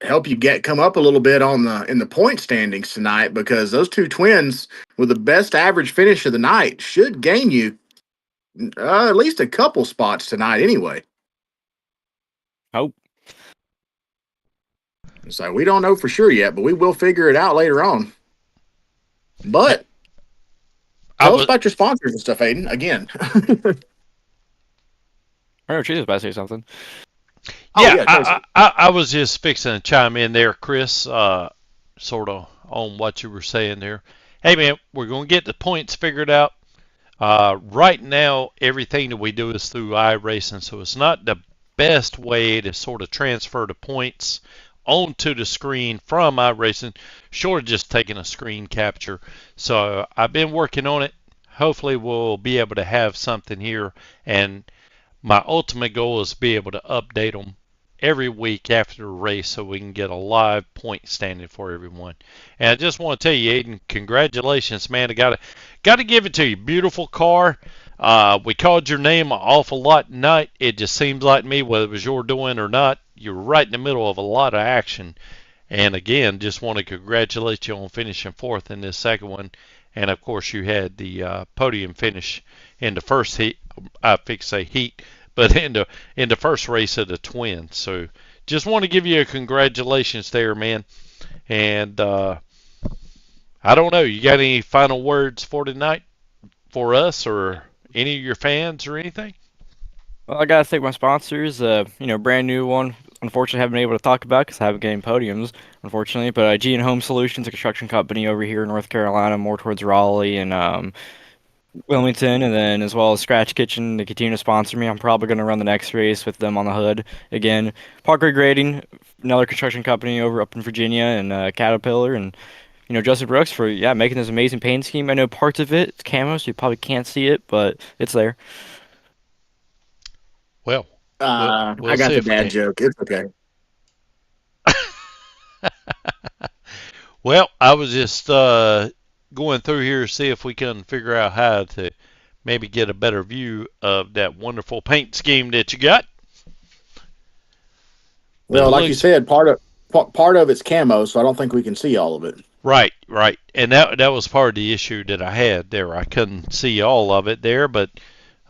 help you come up a little bit in the point standings tonight, because those two twins with the best average finish of the night should gain you at least a couple spots tonight anyway. Hope. So we don't know for sure yet, but we will figure it out later on. But tell us about your sponsors and stuff, Aiden, again. I know Tracy's about to say something. Yeah, I was just fixing to chime in there, Chris, sort of on what you were saying there. Hey, man, we're going to get the points figured out. Right now, everything that we do is through iRacing, so it's not the best way to sort of transfer the points onto the screen from iRacing, short of just taking a screen capture. So I've been working on it. Hopefully, we'll be able to have something here, and my ultimate goal is to be able to update them every week after the race so we can get a live point standing for everyone. And I just want to tell you, Aiden, congratulations, man. I got to give it to you. Beautiful car. We called your name an awful lot tonight. It just seems like me, whether it was your doing or not, you're right in the middle of a lot of action. And again, just want to congratulate you on finishing fourth in this second one. And of course, you had the podium finish in the first heat. I fix say heat, but in the first race of the twins. So just want to give you a congratulations there, man. And I don't know, you got any final words for tonight for us or any of your fans or anything? Well, I gotta thank my sponsors. Brand new one. Unfortunately, haven't been able to talk about because I haven't getting podiums, unfortunately. But G and Home Solutions, a construction company over here in North Carolina, more towards Raleigh and Wilmington, and then as well as Scratch Kitchen. They continue to sponsor me. I'm probably going to run the next race with them on the hood again. Parker Grading, another construction company over up in Virginia, and Caterpillar, and Justin Brooks for making this amazing paint scheme. I know parts of it's camo, so you probably can't see it, but it's there. Well, we'll I got see the if we dad can. joke. It's okay. Well, I was just going through here to see if we can figure out how to maybe get a better view of that wonderful paint scheme that you got. Well, like you said, part of it's camo, so I don't think we can see all of it. Right. And that was part of the issue that I had there. I couldn't see all of it there, but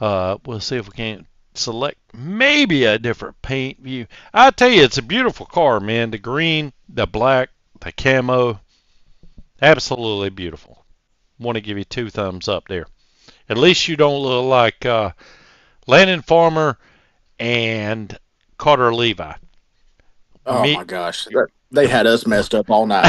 we'll see if we can select maybe a different paint view. I tell you, it's a beautiful car, man. The green, the black, the camo, absolutely beautiful. Want to give you 2 thumbs up there. At least you don't look like Landon Farmer and Carter Levi. Oh Me, my gosh, they had us messed up all night.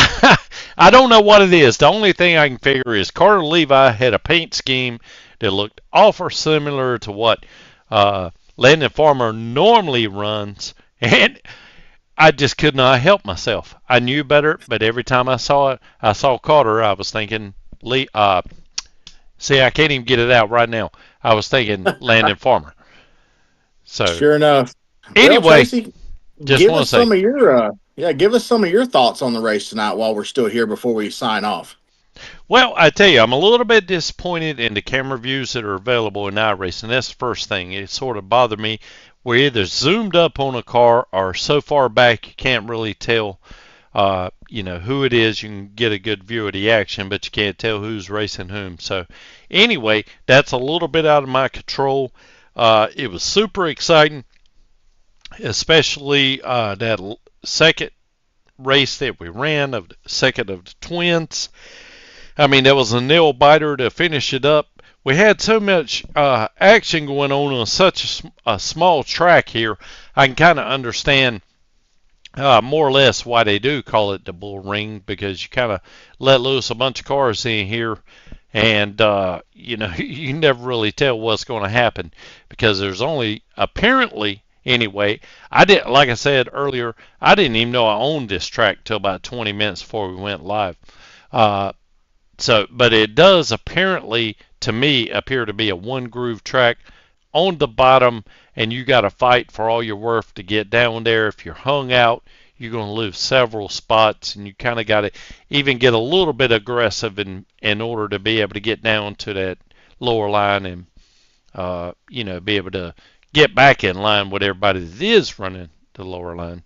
I don't know what it is. The only thing I can figure is Carter Levi had a paint scheme that looked awful similar to what Landon Farmer normally runs, and I just could not help myself. I knew better, but every time I saw Carter, I was thinking Lee. See, I can't even get it out right now. I was thinking Landon Farmer. So Sure enough. Well, anyway, Tracy, just give want to us say, some of your give us some of your thoughts on the race tonight while we're still here before we sign off. well, I tell you, I'm a little bit disappointed in the camera views that are available in iRacing. That's the first thing. It sort of bothered me. We're either zoomed up on a car or so far back you can't really tell, who it is. You can get a good view of the action, but you can't tell who's racing whom. So, anyway, that's a little bit out of my control. It was super exciting, especially that second race that we ran of the second of the twins. I mean, that was a nail biter to finish it up. We had so much action going on such a small track here. I can kind of understand more or less why they do call it the bull ring, because you kind of let loose a bunch of cars in here, and you never really tell what's going to happen, because there's only apparently anyway. I didn't, like I said earlier, I didn't even know I owned this track till about 20 minutes before we went live. But it does apparently, to me, appear to be a one groove track on the bottom, and you got to fight for all your worth to get down there. If you're hung out, you're going to lose several spots, and you kind of got to even get a little bit aggressive in order to be able to get down to that lower line and be able to get back in line with everybody that is running the lower line.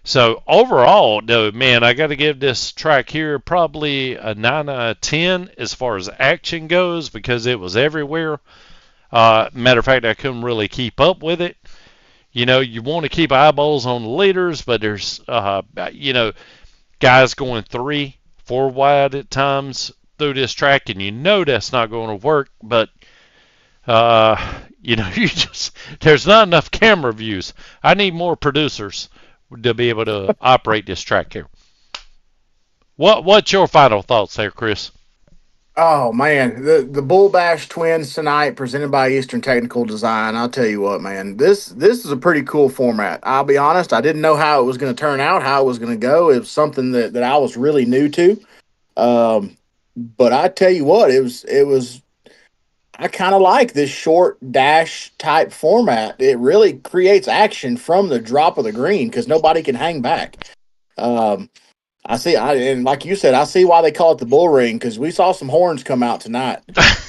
So overall, though, man, I got to give this track here probably a 9 out of 10 as far as action goes, because it was everywhere. Matter of fact, I couldn't really keep up with it. You want to keep eyeballs on the leaders, but there's, guys going 3, 4 wide at times through this track, and that's not going to work. But there's not enough camera views. I need more producers to be able to operate this track here. What's your final thoughts there, Chris? Oh man, the Bull Bash Twins tonight, presented by Eastern Technical Design. I'll tell you what, man, this is a pretty cool format. I'll be honest, I didn't know how it was going to turn out, how it was going to go. It was something that I was really new to. But I tell you what, it was. I kind of like this short dash type format. It really creates action from the drop of the green because nobody can hang back. And like you said, I see why they call it the bull ring, because we saw some horns come out tonight,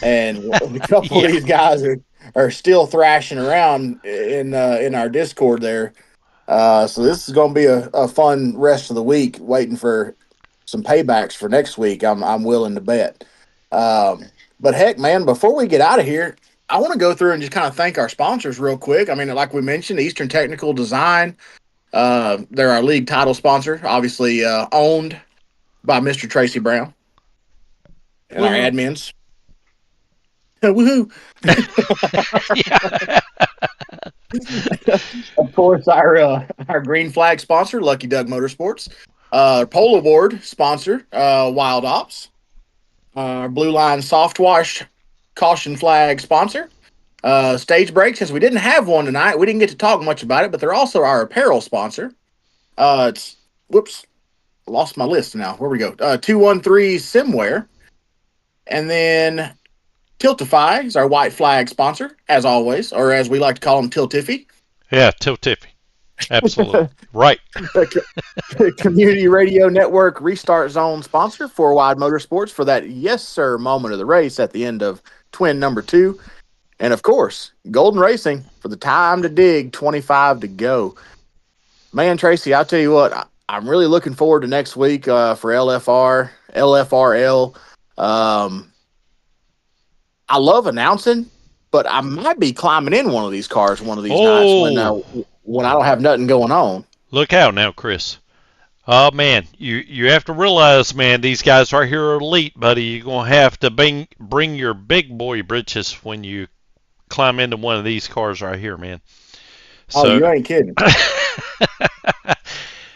and a couple of these guys are still thrashing around in our Discord there. So this is going to be a fun rest of the week, waiting for some paybacks for next week. I'm willing to bet. But heck, man, before we get out of here, I want to go through and just kind of thank our sponsors real quick. I mean, like we mentioned, Eastern Technical Design. They're our league title sponsor, obviously owned by Mr. Tracy Brown and our admins. Woohoo! Of course, our green flag sponsor, Lucky Duck Motorsports. Polo board sponsor, Wild Ops. Blue Line Soft Wash caution flag sponsor. Stage Break, since we didn't have one tonight, we didn't get to talk much about it, but they're also our apparel sponsor. Lost my list now. Where we go? 213 Simware. And then Tiltify is our white flag sponsor, as always, or as we like to call them, Tiltiffy. Yeah, Tiltiffy. Absolutely. Right. Community Radio Network Restart Zone sponsor, 4 Wide Motorsports, for that yes sir moment of the race at the end of twin number 2. And of course, Golden Racing for the time to dig, 25 to go. Man, Tracy, I'll tell you what, I'm really looking forward to next week for LFRL. I love announcing, but I might be climbing in one of these cars one of these nights when I don't have nothing going on. Look out now, Chris. Oh, man, you have to realize, man, these guys right here are elite, buddy. You're going to have to bring your big boy britches when you climb into one of these cars right here, man. Oh, So you ain't kidding.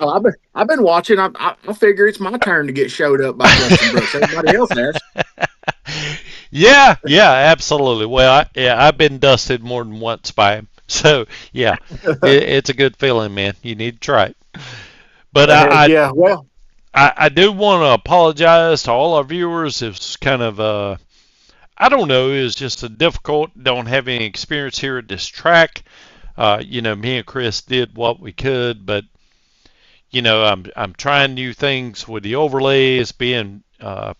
Oh, I've been watching. I figure it's my turn to get showed up by Justin Brooks. Everybody else has. yeah, yeah, absolutely. Well, I've been dusted more than once by him. So yeah, it's a good feeling, man. You need to try it. But Heck yeah. Well, I do want to apologize to all our viewers. It's kind of I don't know, it's just a difficult. Don't have any experience here at this track. Me and Chris did what we could, but I'm trying new things with the overlays, being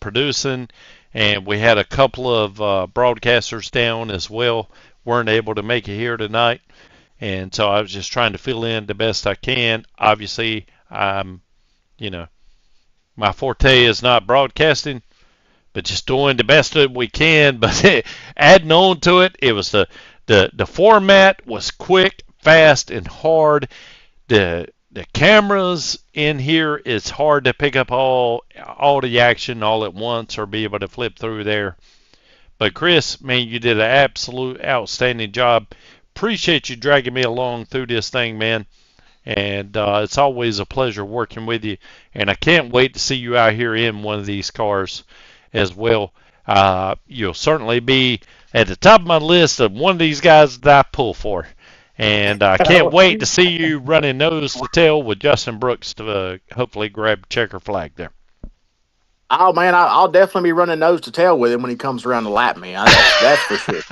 producing, and we had a couple of broadcasters down as well. Weren't able to make it here tonight, and so I was just trying to fill in the best I can. Obviously, you know, my forte is not broadcasting, but just doing the best that we can. But adding on to it, it was the format was quick, fast, and hard. The cameras in here, it's hard to pick up all the action all at once or be able to flip through there. But Chris, man, you did an absolute outstanding job. Appreciate you dragging me along through this thing, man. And it's always a pleasure working with you. And I can't wait to see you out here in one of these cars as well. You'll certainly be at the top of my list of one of these guys that I pull for. And I can't wait to see you running nose to tail with Justin Brooks to hopefully grab checker flag there. oh man, I'll definitely be running nose to tail with him when he comes around to lap me. That's for sure.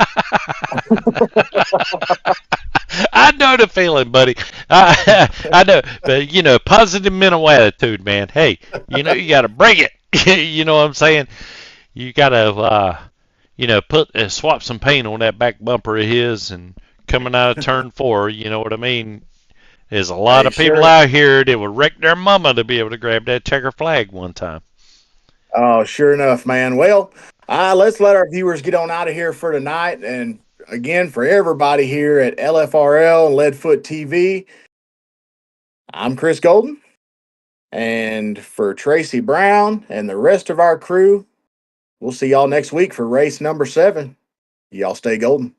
I know the feeling, buddy. I know, but positive mental attitude, man. Hey, you got to bring it. You know what I'm saying? You got to, put swap some paint on that back bumper of his and coming out of turn 4. You know what I mean? There's a lot Hey, of people sure. out here that would wreck their mama to be able to grab that checker flag one time. Oh, sure enough, man. Well, let's let our viewers get on out of here for tonight. And again, for everybody here at LFRL and Leadfoot TV, I'm Chris Golden. And for Tracy Brown and the rest of our crew, we'll see y'all next week for race number 7. Y'all stay golden.